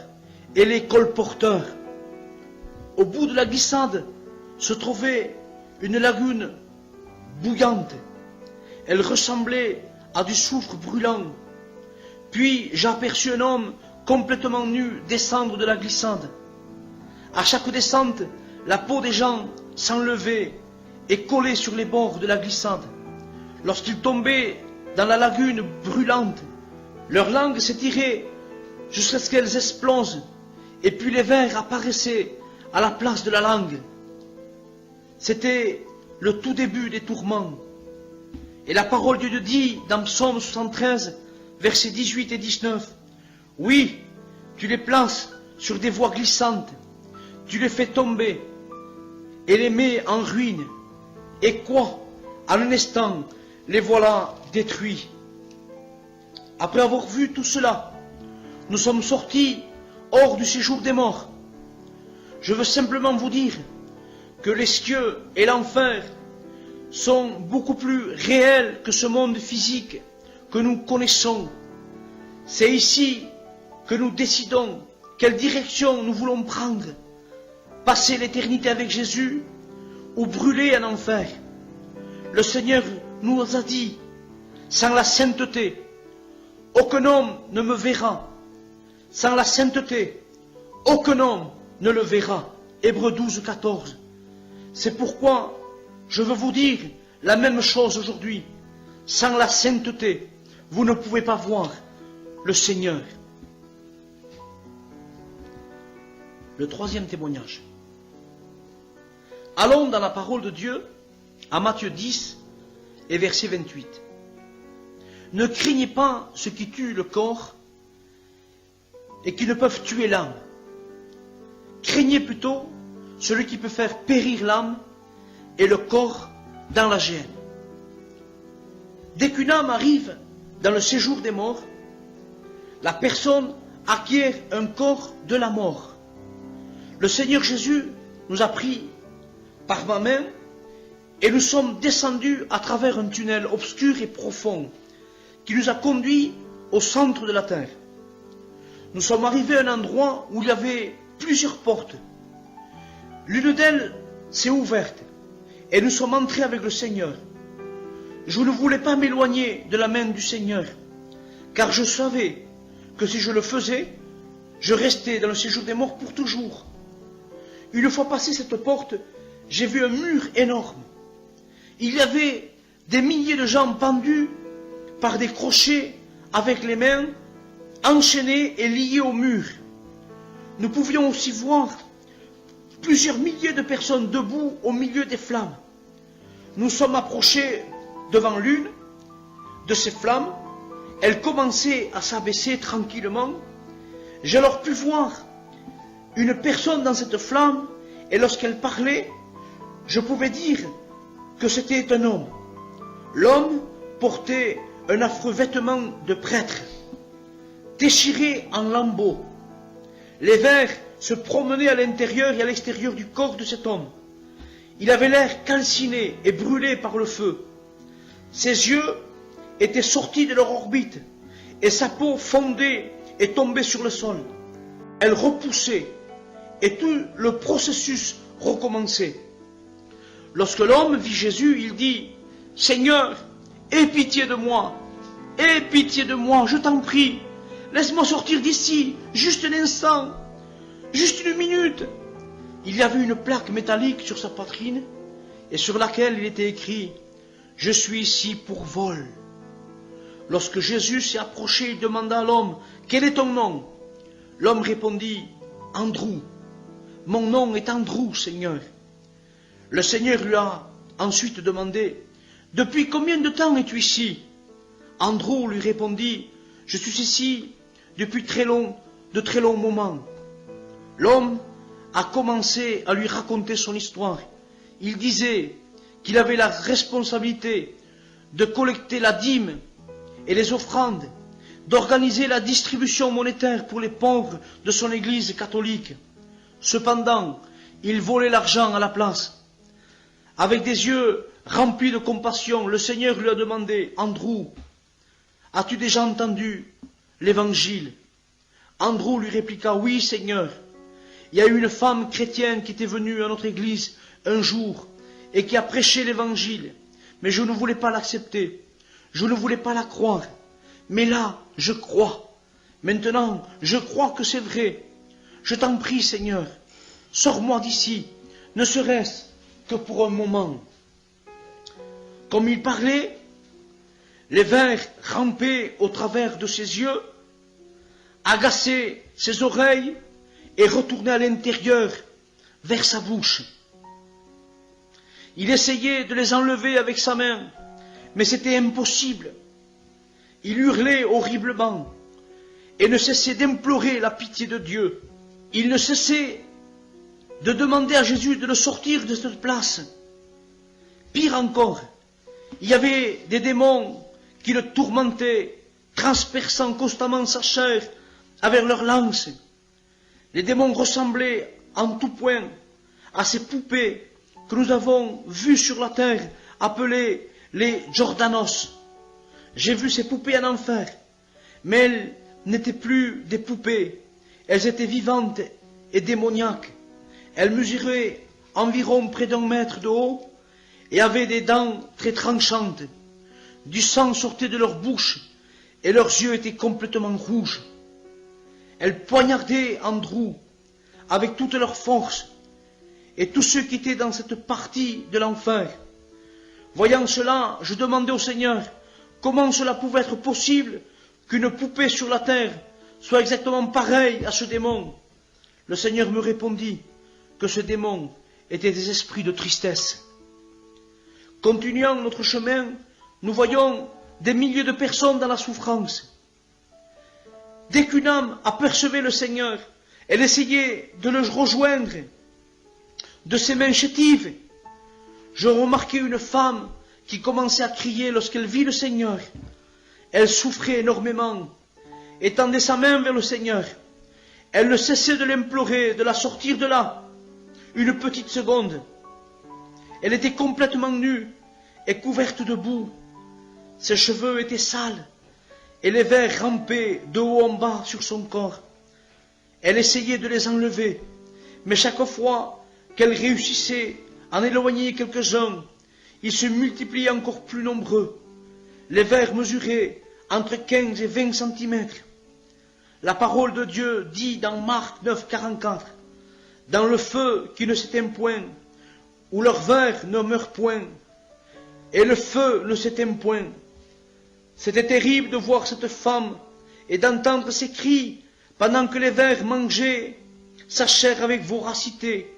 et les colporteurs ». Au bout de la glissade se trouvait une lagune bouillante. Elle ressemblait à du soufre brûlant. Puis j'aperçus un homme complètement nu descendre de la glissade. À chaque descente, la peau des gens s'enlevait et collait sur les bords de la glissade. Lorsqu'ils tombaient dans la lagune brûlante, leur langue s'étirait jusqu'à ce qu'elles explosent, et puis les vers apparaissaient à la place de la langue. C'était le tout début des tourments. Et la parole de Dieu dit dans Psaume 73, versets 18 et 19, « Oui, tu les places sur des voies glissantes, tu les fais tomber et les mets en ruine. Et quoi, en un instant, les voilà détruits. » Après avoir vu tout cela, nous sommes sortis hors du séjour des morts. Je veux simplement vous dire que les cieux et l'enfer sont beaucoup plus réels que ce monde physique que nous connaissons. C'est ici que nous décidons quelle direction nous voulons prendre. Passer l'éternité avec Jésus ou brûler en enfer. Le Seigneur nous a dit, sans la sainteté, aucun homme ne me verra. Sans la sainteté, aucun homme ne le verra. Hébreux 12, 14. C'est pourquoi je veux vous dire la même chose aujourd'hui. Sans la sainteté, vous ne pouvez pas voir le Seigneur. Le troisième témoignage. Allons dans la parole de Dieu, à Matthieu 10 et verset 28. Ne craignez pas ceux qui tuent le corps et qui ne peuvent tuer l'âme. Craignez plutôt celui qui peut faire périr l'âme et le corps dans la géhenne. Dès qu'une âme arrive dans le séjour des morts, la personne acquiert un corps de la mort. Le Seigneur Jésus nous a pris par ma main et nous sommes descendus à travers un tunnel obscur et profond qui nous a conduits au centre de la terre. Nous sommes arrivés à un endroit où il y avait plusieurs portes. L'une d'elles s'est ouverte et nous sommes entrés avec le Seigneur. Je ne voulais pas m'éloigner de la main du Seigneur, car je savais que si je le faisais, je restais dans le séjour des morts pour toujours. Une fois passé cette porte, j'ai vu un mur énorme. Il y avait des milliers de gens pendus par des crochets avec les mains, enchaînés et liés au mur. Nous pouvions aussi voir plusieurs milliers de personnes debout au milieu des flammes. Nous sommes approchés devant l'une de ces flammes. Elle commençait à s'abaisser tranquillement. J'ai alors pu voir une personne dans cette flamme et lorsqu'elle parlait, je pouvais dire que c'était un homme. L'homme portait un affreux vêtement de prêtre, déchiré en lambeaux. Les vers se promenaient à l'intérieur et à l'extérieur du corps de cet homme. Il avait l'air calciné et brûlé par le feu. Ses yeux étaient sortis de leur orbite et sa peau fondait et tombait sur le sol. Elle repoussait et tout le processus recommençait. Lorsque l'homme vit Jésus, il dit « Seigneur, aie pitié de moi, aie pitié de moi, je t'en prie, laisse-moi sortir d'ici, juste un instant, juste une minute. » Il y avait une plaque métallique sur sa poitrine et sur laquelle il était écrit « Je suis ici pour vol ». Lorsque Jésus s'est approché, il demanda à l'homme « Quel est ton nom ?» L'homme répondit « Andrew. Mon nom est Andrew, Seigneur. » Le Seigneur lui a ensuite demandé « Depuis combien de temps es-tu ici ?» Andrew lui répondit, « Je suis ici depuis de très longs moments. » L'homme a commencé à lui raconter son histoire. Il disait qu'il avait la responsabilité de collecter la dîme et les offrandes, d'organiser la distribution monétaire pour les pauvres de son église catholique. Cependant, il volait l'argent à la place. Avec des yeux remplis de compassion, le Seigneur lui a demandé, « Andrew, as-tu déjà entendu l'évangile ?» Andrew lui répliqua, « Oui, Seigneur. Il y a eu une femme chrétienne qui était venue à notre église un jour et qui a prêché l'évangile, mais je ne voulais pas l'accepter. Je ne voulais pas la croire. Mais là, je crois. Maintenant, je crois que c'est vrai. Je t'en prie, Seigneur, sors-moi d'ici, ne serait-ce que pour un moment. » Comme il parlait, les vers rampaient au travers de ses yeux, agaçaient ses oreilles et retournaient à l'intérieur vers sa bouche. Il essayait de les enlever avec sa main, mais c'était impossible. Il hurlait horriblement et ne cessait d'implorer la pitié de Dieu. Il ne cessait de demander à Jésus de le sortir de cette place. Pire encore, il y avait des démons qui le tourmentaient, transperçant constamment sa chair avec leurs lances. Les démons ressemblaient en tout point à ces poupées que nous avons vues sur la terre, appelées les Jordanos. J'ai vu ces poupées en enfer, mais elles n'étaient plus des poupées, elles étaient vivantes et démoniaques. Elles mesuraient environ près d'1 mètre de haut et avaient des dents très tranchantes. Du sang sortait de leur bouche et leurs yeux étaient complètement rouges. Elles poignardaient Andrew avec toute leur force et tous ceux qui étaient dans cette partie de l'enfer. Voyant cela, je demandais au Seigneur comment cela pouvait être possible qu'une poupée sur la terre soit exactement pareille à ce démon. Le Seigneur me répondit que ce démon était des esprits de tristesse. Continuant notre chemin, nous voyons des milliers de personnes dans la souffrance. Dès qu'une âme apercevait le Seigneur, elle essayait de le rejoindre de ses mains chétives. Je remarquai une femme qui commençait à crier lorsqu'elle vit le Seigneur. Elle souffrait énormément et tendait sa main vers le Seigneur. Elle ne cessait de l'implorer de la sortir de là. Une petite seconde. Elle était complètement nue et couverte de boue. Ses cheveux étaient sales et les vers rampaient de haut en bas sur son corps. Elle essayait de les enlever, mais chaque fois qu'elle réussissait à en éloigner quelques-uns, ils se multipliaient encore plus nombreux. Les vers mesuraient entre 15 et 20 cm. La parole de Dieu dit dans Marc 9, 44, « Dans le feu qui ne s'éteint point, où leur vers ne meurt point, et le feu ne s'éteint point. » C'était terrible de voir cette femme et d'entendre ses cris pendant que les vers mangeaient sa chair avec voracité.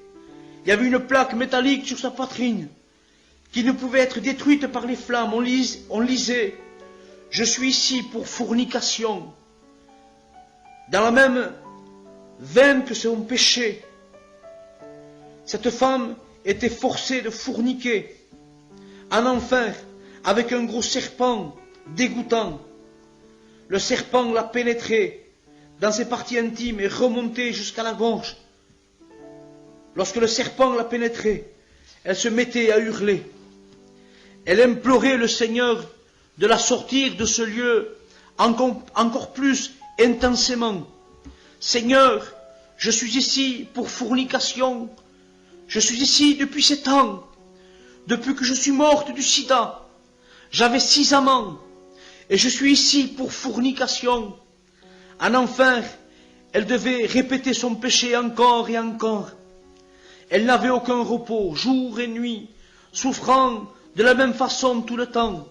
Il y avait une plaque métallique sur sa poitrine qui ne pouvait être détruite par les flammes. On lisait « Je suis ici pour fornication ». Dans la même veine que son péché, cette femme était forcée de forniquer en enfer avec un gros serpent dégoûtant. Le serpent la pénétrait dans ses parties intimes et remontait jusqu'à la gorge. Lorsque le serpent la pénétrait, elle se mettait à hurler. Elle implorait le Seigneur de la sortir de ce lieu encore plus intensément. « Seigneur, je suis ici pour fornication. Je suis ici depuis 7 ans, depuis que je suis morte du sida. J'avais 6 amants et je suis ici pour fornication. » En enfer, elle devait répéter son péché encore et encore. Elle n'avait aucun repos, jour et nuit, souffrant de la même façon tout le temps.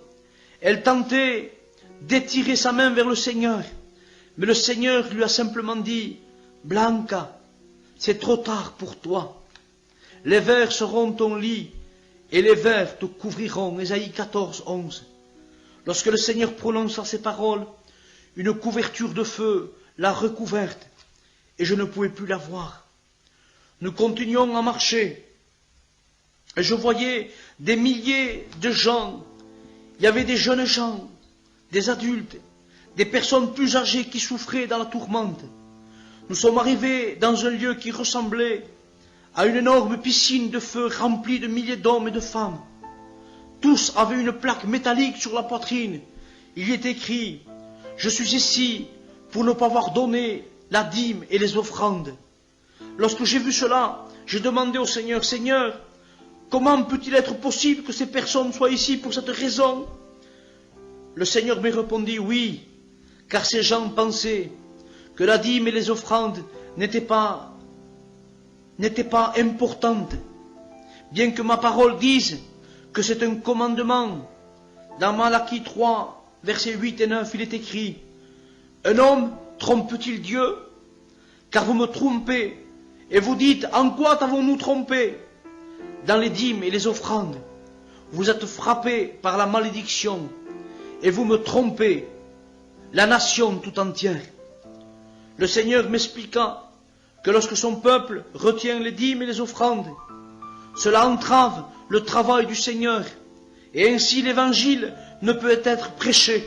Elle tentait d'étirer sa main vers le Seigneur, mais le Seigneur lui a simplement dit « Blanca, c'est trop tard pour toi. Les vers seront ton lit et les vers te couvriront. » Ésaïe 14, 11. Lorsque le Seigneur prononça ces paroles, une couverture de feu l'a recouverte, et je ne pouvais plus la voir. Nous continuons à marcher, et je voyais des milliers de gens. Il y avait des jeunes gens, des adultes, des personnes plus âgées qui souffraient dans la tourmente. Nous sommes arrivés dans un lieu qui ressemblait à une énorme piscine de feu remplie de milliers d'hommes et de femmes. Tous avaient une plaque métallique sur la poitrine. Il y est écrit « Je suis ici pour ne pas avoir donné la dîme et les offrandes. » Lorsque j'ai vu cela, j'ai demandé au Seigneur « Seigneur, comment peut-il être possible que ces personnes soient ici pour cette raison ?» Le Seigneur me répondit « Oui, car ces gens pensaient que la dîme et les offrandes n'étaient pas importantes, bien que ma parole dise que c'est un commandement. Dans Malachie 3, versets 8 et 9, il est écrit « Un homme trompe-t-il Dieu? Car vous me trompez, et vous dites « En quoi t'avons-nous trompé ?» Dans les dîmes et les offrandes, vous êtes frappés par la malédiction, et vous me trompez, la nation tout entière. Le Seigneur m'expliqua que lorsque son peuple retient les dîmes et les offrandes, cela entrave le travail du Seigneur, et ainsi l'évangile ne peut être prêché.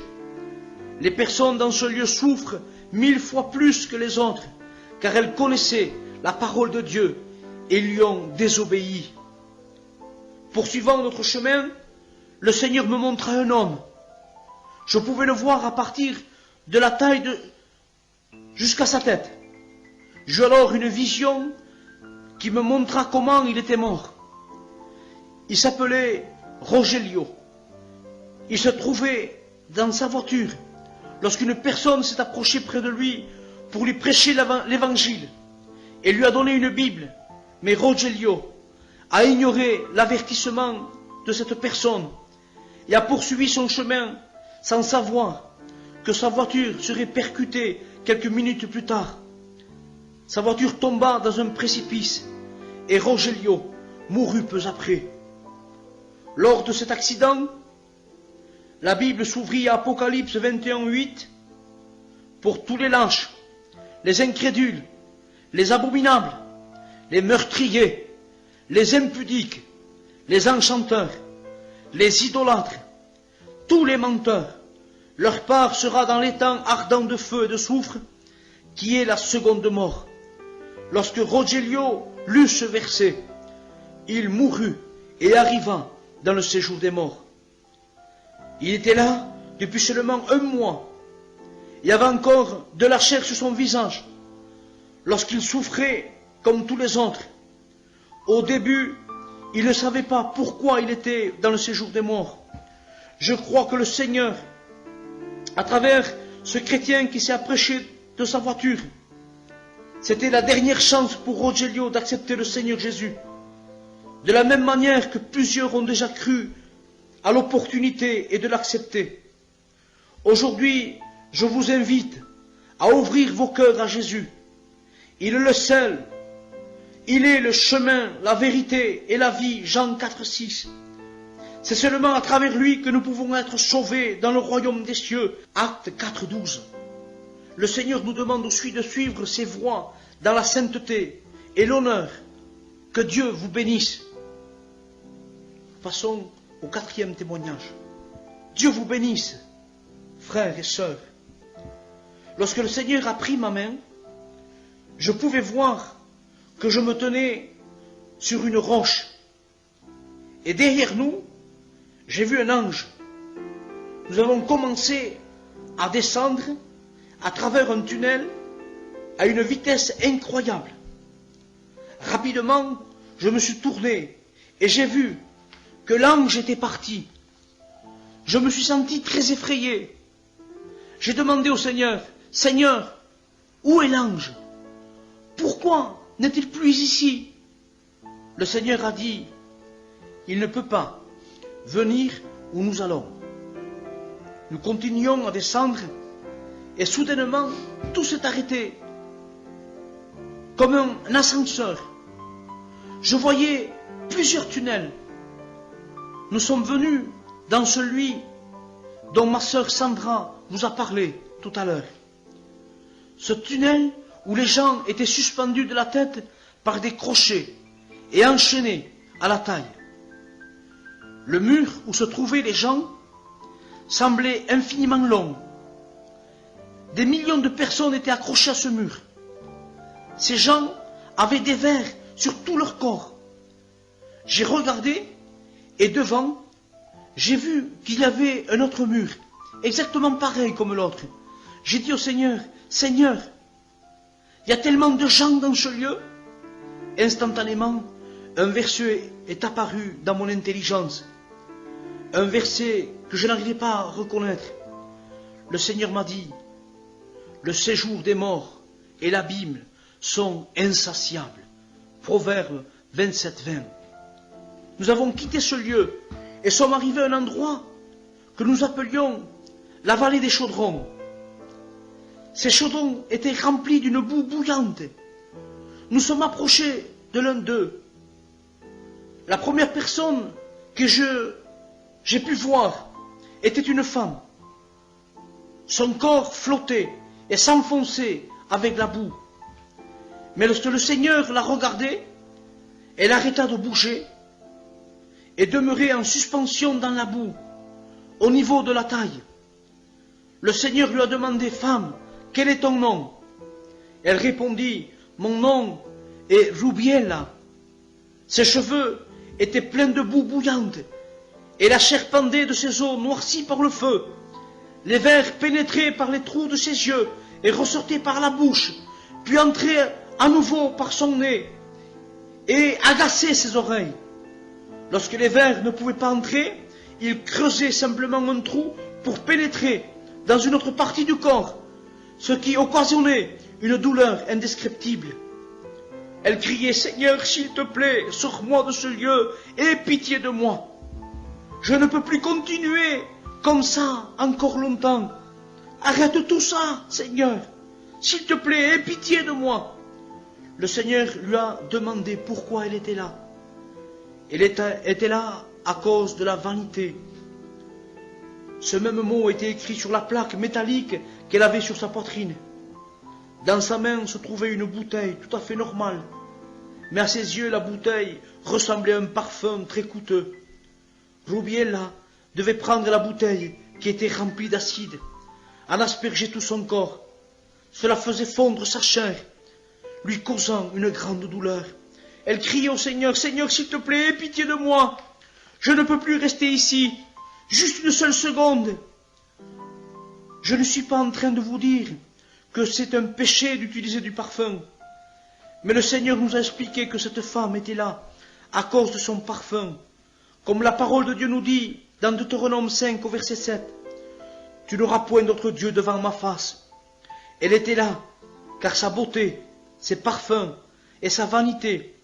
Les personnes dans ce lieu souffrent 1000 fois plus que les autres, car elles connaissaient la parole de Dieu et lui ont désobéi. Poursuivant notre chemin, le Seigneur me montra un homme. Je pouvais le voir à partir de la taille jusqu'à sa tête. J'eus alors une vision qui me montra comment il était mort. Il s'appelait Rogelio. Il se trouvait dans sa voiture lorsqu'une personne s'est approchée près de lui pour lui prêcher l'évangile et lui a donné une Bible. Mais Rogelio a ignoré l'avertissement de cette personne et a poursuivi son chemin sans savoir que sa voiture serait percutée quelques minutes plus tard. Sa voiture tomba dans un précipice et Rogelio mourut peu après. Lors de cet accident, la Bible s'ouvrit à Apocalypse 21, 8. Pour tous les lâches, les incrédules, les abominables, les meurtriers, les impudiques, les enchanteurs, les idolâtres, tous les menteurs, leur part sera dans l'étang ardent de feu et de soufre, qui est la seconde mort. Lorsque Rogelio lut ce verset, il mourut et arriva dans le séjour des morts. Il était là depuis seulement 1 mois. Il y avait encore de la chair sur son visage, lorsqu'il souffrait comme tous les autres. Au début, il ne savait pas pourquoi il était dans le séjour des morts. Je crois que le Seigneur, à travers ce chrétien qui s'est approché de sa voiture, c'était la dernière chance pour Rogelio d'accepter le Seigneur Jésus. De la même manière que plusieurs ont déjà cru à l'opportunité et de l'accepter. Aujourd'hui, je vous invite à ouvrir vos cœurs à Jésus. Il est le seul. Il est le chemin, la vérité et la vie. Jean 4, 6. C'est seulement à travers lui que nous pouvons être sauvés dans le royaume des cieux. Acte 4, 12. Le Seigneur nous demande aussi de suivre ses voies dans la sainteté et l'honneur. Que Dieu vous bénisse. Passons au 4e témoignage. Dieu vous bénisse, frères et sœurs. Lorsque le Seigneur a pris ma main, je pouvais voir que je me tenais sur une roche. Et derrière nous, j'ai vu un ange. Nous avons commencé à descendre à travers un tunnel à une vitesse incroyable. Rapidement, je me suis tourné et j'ai vu que l'ange était parti. Je me suis senti très effrayé. J'ai demandé au Seigneur, « Seigneur, où est l'ange? Pourquoi n'est-il plus ici ?» Le Seigneur a dit, « Il ne peut pas venir où nous allons. » Nous continuions à descendre et soudainement, tout s'est arrêté. Comme un ascenseur. Je voyais plusieurs tunnels. Nous sommes venus dans celui dont ma sœur Sandra vous a parlé tout à l'heure. Ce tunnel où les gens étaient suspendus de la tête par des crochets et enchaînés à la taille. Le mur où se trouvaient les gens semblait infiniment long. Des millions de personnes étaient accrochées à ce mur. Ces gens avaient des vers sur tout leur corps. J'ai regardé et devant, j'ai vu qu'il y avait un autre mur, exactement pareil comme l'autre. J'ai dit au Seigneur, Seigneur, il y a tellement de gens dans ce lieu. Instantanément, un verset est apparu dans mon intelligence. Un verset que je n'arrivais pas à reconnaître. Le Seigneur m'a dit, le séjour des morts et l'abîme sont insatiables. Proverbe 27-20. Nous avons quitté ce lieu et sommes arrivés à un endroit que nous appelions la vallée des chaudrons. Ces chaudrons étaient remplis d'une boue bouillante. Nous sommes approchés de l'un d'eux. La première personne que j'ai pu voir était une femme. Son corps flottait et s'enfonçait avec la boue. Mais lorsque le Seigneur la regardait, elle arrêta de bouger et demeurait en suspension dans la boue, au niveau de la taille. Le Seigneur lui a demandé, femme, quel est ton nom? Elle répondit, mon nom est Rubiela. Ses cheveux étaient pleins de boue bouillante et la chair pendait de ses os noircis par le feu. Les vers pénétraient par les trous de ses yeux et ressortaient par la bouche, puis entraient à nouveau par son nez et agaçaient ses oreilles. Lorsque les vers ne pouvaient pas entrer, il creusait simplement un trou pour pénétrer dans une autre partie du corps, ce qui occasionnait une douleur indescriptible. Elle criait, Seigneur, s'il te plaît, sors-moi de ce lieu et aie pitié de moi. Je ne peux plus continuer comme ça encore longtemps. Arrête tout ça, Seigneur. S'il te plaît, aie pitié de moi. Le Seigneur lui a demandé pourquoi elle était là. Elle était là à cause de la vanité. Ce même mot était écrit sur la plaque métallique qu'elle avait sur sa poitrine. Dans sa main se trouvait une bouteille tout à fait normale. Mais à ses yeux, la bouteille ressemblait à un parfum très coûteux. Rubiela devait prendre la bouteille qui était remplie d'acide, en asperger tout son corps. Cela faisait fondre sa chair, lui causant une grande douleur. Elle criait au Seigneur, Seigneur, s'il te plaît, aie pitié de moi. Je ne peux plus rester ici, juste une seule seconde. Je ne suis pas en train de vous dire que c'est un péché d'utiliser du parfum. Mais le Seigneur nous a expliqué que cette femme était là à cause de son parfum. Comme la parole de Dieu nous dit dans Deutéronome 5 au verset 7. Tu n'auras point d'autre Dieu devant ma face. Elle était là car sa beauté, ses parfums et sa vanité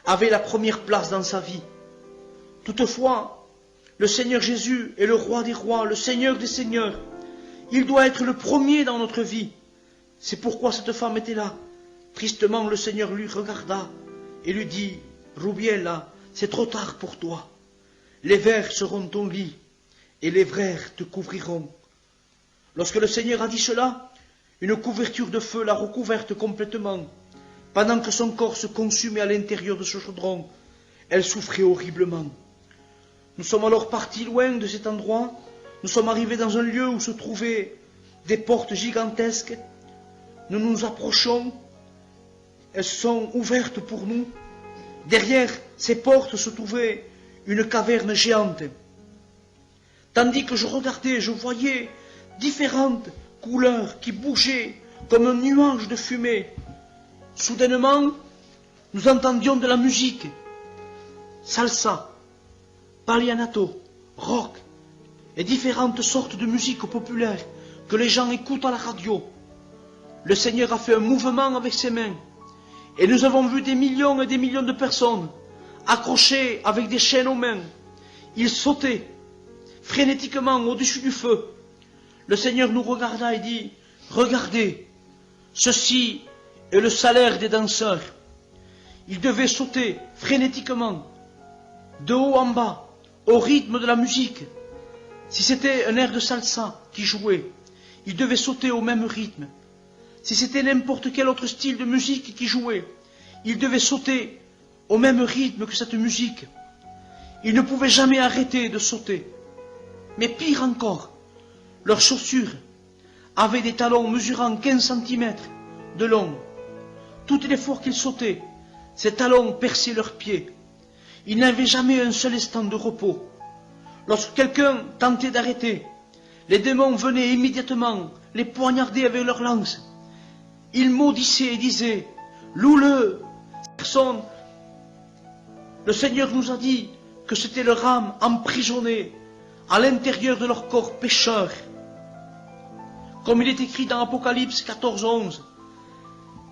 avaient la première place dans sa vie. Toutefois, le Seigneur Jésus est le roi des rois, le Seigneur des seigneurs. Il doit être le premier dans notre vie. C'est pourquoi cette femme était là. Tristement, le Seigneur lui regarda et lui dit, Rubiela, c'est trop tard pour toi. Les vers seront ton lit et les vers te couvriront. Lorsque le Seigneur a dit cela, une couverture de feu l'a recouverte complètement. Pendant que son corps se consumait à l'intérieur de ce chaudron, elle souffrait horriblement. Nous sommes alors partis loin de cet endroit. Nous sommes arrivés dans un lieu où se trouvaient des portes gigantesques. Nous nous approchons. Elles sont ouvertes pour nous. Derrière ces portes se trouvait une caverne géante. Tandis que je regardais, je voyais différentes couleurs qui bougeaient comme un nuage de fumée. Soudainement, nous entendions de la musique. Salsa, pallianato, rock et différentes sortes de musique populaire que les gens écoutent à la radio. Le Seigneur a fait un mouvement avec ses mains et nous avons vu des millions et des millions de personnes accrochées avec des chaînes aux mains. Ils sautaient frénétiquement au-dessus du feu. Le Seigneur nous regarda et dit, regardez, ceci est le salaire des danseurs. Ils devaient sauter frénétiquement, de haut en bas, au rythme de la musique. Si c'était un air de salsa qui jouait, il devait sauter au même rythme. Si c'était n'importe quel autre style de musique qui jouait, il devait sauter au même rythme que cette musique. Il ne pouvait jamais arrêter de sauter. Mais pire encore, leurs chaussures avaient des talons mesurant 15 cm de long. Toutes les fois qu'ils sautaient, ces talons perçaient leurs pieds. Ils n'avaient jamais un seul instant de repos. Lorsque quelqu'un tentait d'arrêter, les démons venaient immédiatement les poignarder avec leurs lances. Ils maudissaient et disaient, « Loue-le !» Personne. Le Seigneur nous a dit que c'était leur âme emprisonnée à l'intérieur de leur corps pécheur. Comme il est écrit dans Apocalypse 14:11,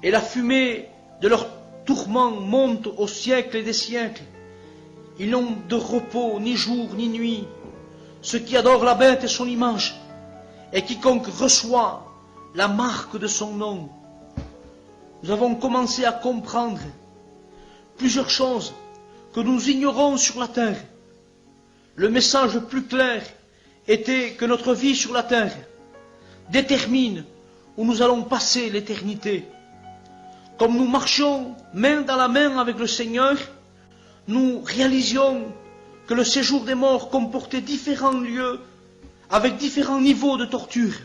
et la fumée de leur tourment monte au siècle et des siècles. Ils n'ont de repos ni jour ni nuit. Ceux qui adorent la bête et son image, et quiconque reçoit la marque de son nom. Nous avons commencé à comprendre plusieurs choses que nous ignorons sur la terre. Le message le plus clair était que notre vie sur la terre détermine où nous allons passer l'éternité. Comme nous marchions main dans la main avec le Seigneur, nous réalisions que le séjour des morts comportait différents lieux avec différents niveaux de torture.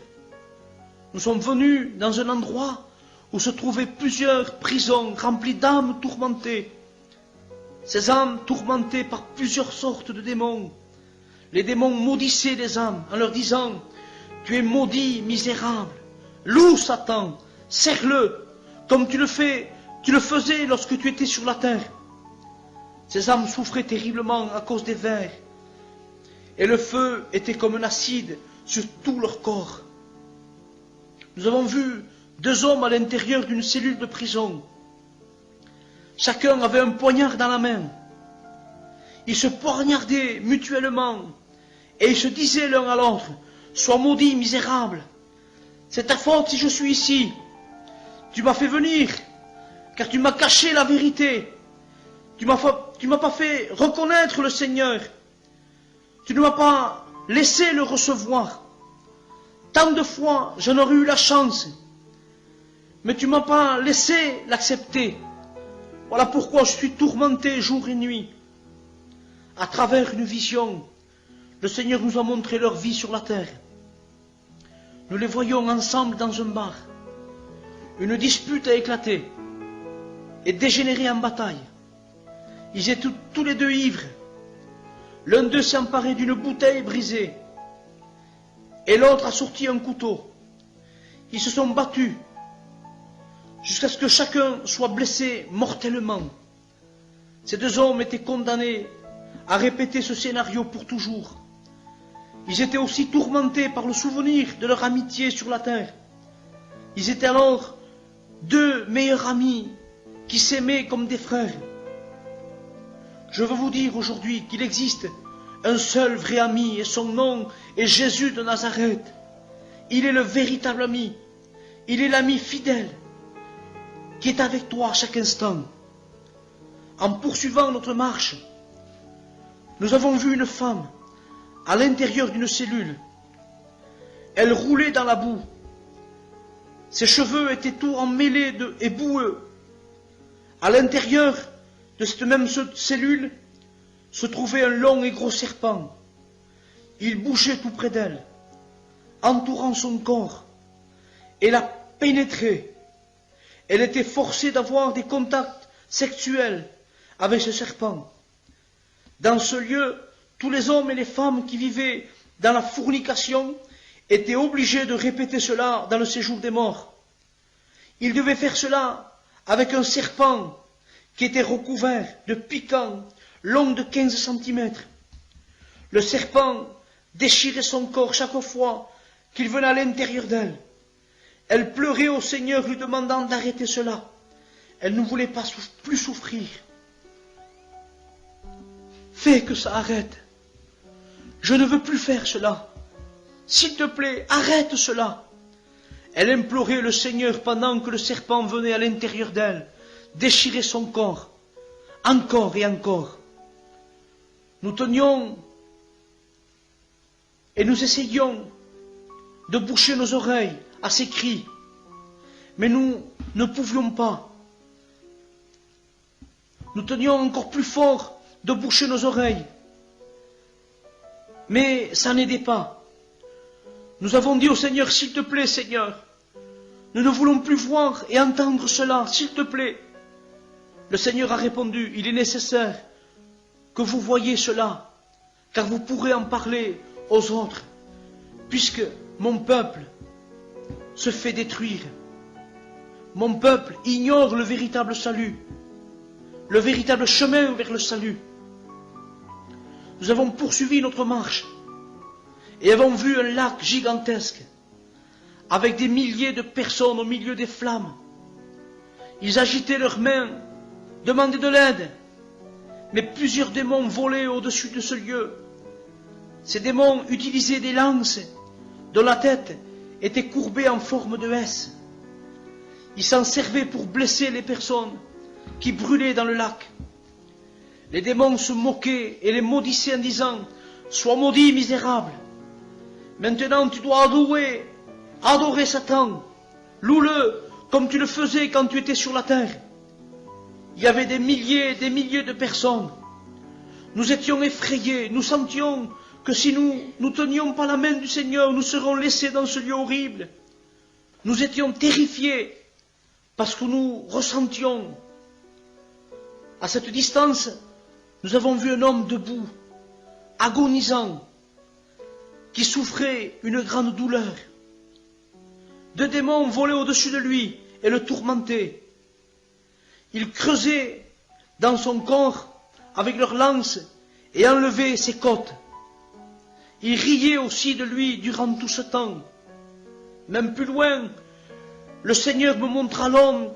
Nous sommes venus dans un endroit où se trouvaient plusieurs prisons remplies d'âmes tourmentées. Ces âmes tourmentées par plusieurs sortes de démons. Les démons maudissaient les âmes en leur disant « Tu es maudit, misérable, loue Satan, serre-le, comme tu le faisais lorsque tu étais sur la terre. » Ces âmes souffraient terriblement à cause des vers, et le feu était comme un acide sur tout leur corps. Nous avons vu 2 hommes à l'intérieur d'une cellule de prison. Chacun avait un poignard dans la main. Ils se poignardaient mutuellement, et ils se disaient l'un à l'autre, « Sois maudit, misérable, c'est ta faute si je suis ici. Tu m'as fait venir, car tu m'as caché la vérité. Tu m'as pas fait reconnaître le Seigneur. Tu ne m'as pas laissé le recevoir. Tant de fois j'en aurais eu la chance, mais tu ne m'as pas laissé l'accepter. Voilà pourquoi je suis tourmenté jour et nuit. » À travers une vision, le Seigneur nous a montré leur vie sur la terre. Nous les voyons ensemble dans un bar. Une dispute a éclaté et dégénéré en bataille. Ils étaient tous les deux ivres. L'un d'eux s'est emparé d'une bouteille brisée et l'autre a sorti un couteau. Ils se sont battus jusqu'à ce que chacun soit blessé mortellement. Ces 2 hommes étaient condamnés à répéter ce scénario pour toujours. Ils étaient aussi tourmentés par le souvenir de leur amitié sur la terre. Ils étaient alors 2 meilleurs amis qui s'aimaient comme des frères. Je veux vous dire aujourd'hui qu'il existe un seul vrai ami et son nom est Jésus de Nazareth. Il est le véritable ami. Il est l'ami fidèle qui est avec toi à chaque instant. En poursuivant notre marche, nous avons vu une femme à l'intérieur d'une cellule. Elle roulait dans la boue. Ses cheveux étaient tout emmêlés et boueux. À l'intérieur de cette même cellule se trouvait un long et gros serpent. Il bougeait tout près d'elle, entourant son corps, et la pénétrait. Elle était forcée d'avoir des contacts sexuels avec ce serpent. Dans ce lieu, tous les hommes et les femmes qui vivaient dans la fornication étaient obligés de répéter cela dans le séjour des morts. Ils devaient faire cela avec un serpent qui était recouvert de piquants longs de 15 cm. Le serpent déchirait son corps chaque fois qu'il venait à l'intérieur d'elle. Elle pleurait au Seigneur lui demandant d'arrêter cela. Elle ne voulait pas plus souffrir. Fais que ça arrête. Je ne veux plus faire cela. S'il te plaît, arrête cela. Elle implorait le Seigneur pendant que le serpent venait à l'intérieur d'elle, déchirait son corps, encore et encore. Nous tenions Et nous essayions de boucher nos oreilles à ses cris. Mais nous ne pouvions pas. Nous tenions encore plus fort de boucher nos oreilles. Mais ça n'aidait pas. Nous avons dit au Seigneur, s'il te plaît, Seigneur, nous ne voulons plus voir et entendre cela, s'il te plaît. Le Seigneur a répondu, il est nécessaire que vous voyiez cela, car vous pourrez en parler aux autres, puisque mon peuple se fait détruire. Mon peuple ignore le véritable salut, le véritable chemin vers le salut. Nous avons poursuivi notre marche et avons vu un lac gigantesque avec des milliers de personnes au milieu des flammes. Ils agitaient leurs mains, demandaient de l'aide, mais plusieurs démons volaient au-dessus de ce lieu. Ces démons utilisaient des lances dont la tête était courbée en forme de S. Ils s'en servaient pour blesser les personnes qui brûlaient dans le lac. Les démons se moquaient et les maudissaient en disant, « Sois maudit, misérable. Maintenant tu dois adorer Satan. Loue-le comme tu le faisais quand tu étais sur la terre. » Il y avait des milliers de personnes. Nous étions effrayés, nous sentions que si nous ne tenions pas la main du Seigneur, nous serions laissés dans ce lieu horrible. Nous étions terrifiés parce que nous ressentions. À cette distance, nous avons vu un homme debout, agonisant, qui souffrait une grande douleur. Deux démons volaient au-dessus de lui et le tourmentaient. Ils creusaient dans son corps avec leurs lances et enlevaient ses côtes. Ils riaient aussi de lui durant tout ce temps. Même plus loin, le Seigneur me montra l'homme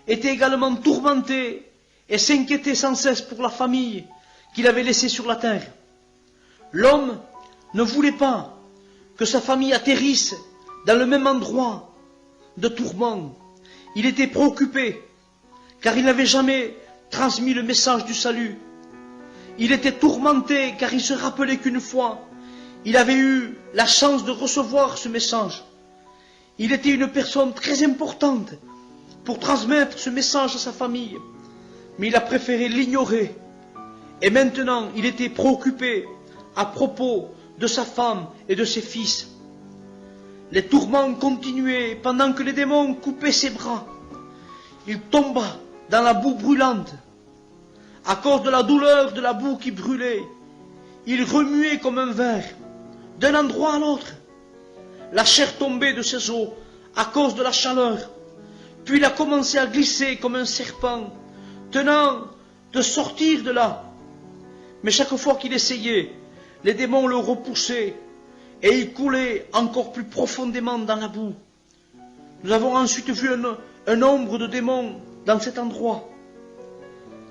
était également tourmenté et s'inquiétait sans cesse pour la famille qu'il avait laissée sur la terre. L'homme ne voulait pas que sa famille atterrisse dans le même endroit de tourment. Il était préoccupé, car il n'avait jamais transmis le message du salut. Il était tourmenté, car il se rappelait qu'une fois, il avait eu la chance de recevoir ce message. Il était une personne très importante pour transmettre ce message à sa famille, mais il a préféré l'ignorer. Et maintenant, il était préoccupé à propos de sa femme et de ses fils. Les tourments continuaient pendant que les démons coupaient ses bras. Il tomba dans la boue brûlante. À cause de la douleur de la boue qui brûlait, il remuait comme un ver, d'un endroit à l'autre. La chair tombait de ses os à cause de la chaleur. Puis il a commencé à glisser comme un serpent, tenant de sortir de là. Mais chaque fois qu'il essayait, les démons le repoussaient et il coulait encore plus profondément dans la boue. Nous avons ensuite vu un nombre de démons dans cet endroit.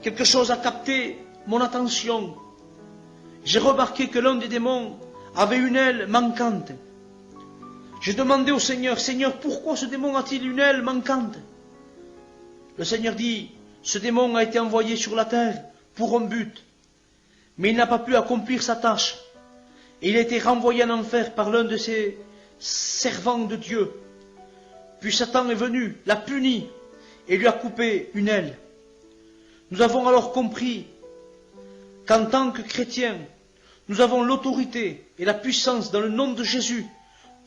Quelque chose a capté mon attention. J'ai remarqué que l'un des démons avait une aile manquante. J'ai demandé au Seigneur, « Seigneur, pourquoi ce démon a-t-il une aile manquante ?» Le Seigneur dit, « Ce démon a été envoyé sur la terre pour un but, mais il n'a pas pu accomplir sa tâche. Et il a été renvoyé en enfer par l'un de ses servants de Dieu. Puis Satan est venu, l'a puni et lui a coupé une aile. » Nous avons alors compris qu'en tant que chrétiens, nous avons l'autorité et la puissance dans le nom de Jésus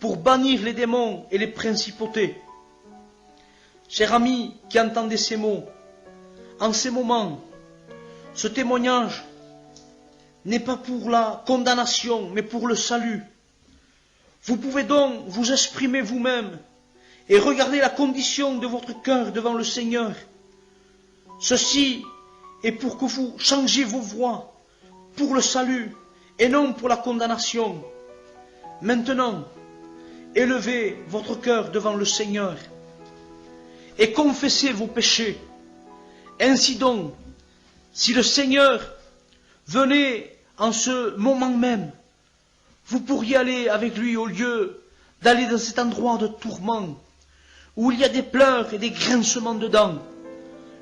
pour bannir les démons et les principautés. Chers amis qui entendez ces mots, en ces moments, ce témoignage n'est pas pour la condamnation, mais pour le salut. Vous pouvez donc vous exprimer vous-même et regarder la condition de votre cœur devant le Seigneur. Ceci est pour que vous changiez vos voies pour le salut et non pour la condamnation. Maintenant, élevez votre cœur devant le Seigneur et confessez vos péchés. Ainsi donc, si le Seigneur venait en ce moment même, vous pourriez aller avec lui au lieu d'aller dans cet endroit de tourment où il y a des pleurs et des grincements de dents.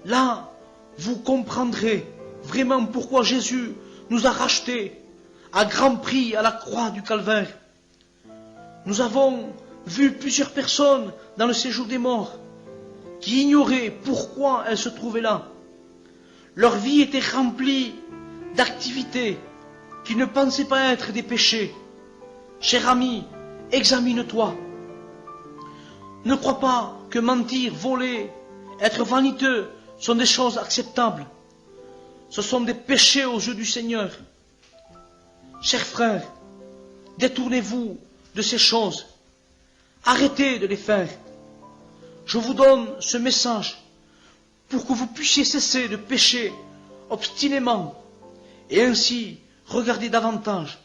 Là, vous comprendrez vraiment pourquoi Jésus nous a rachetés à grand prix à la croix du Calvaire. Nous avons vu plusieurs personnes dans le séjour des morts qui ignoraient pourquoi elles se trouvaient là. Leur vie était remplie d'activités qui ne pensaient pas être des péchés. Cher ami, examine-toi. Ne crois pas que mentir, voler, être vaniteux sont des choses acceptables. Ce sont des péchés aux yeux du Seigneur. Chers frères, détournez-vous de ces choses. Arrêtez de les faire. Je vous donne ce message pour que vous puissiez cesser de pécher obstinément et ainsi regarder davantage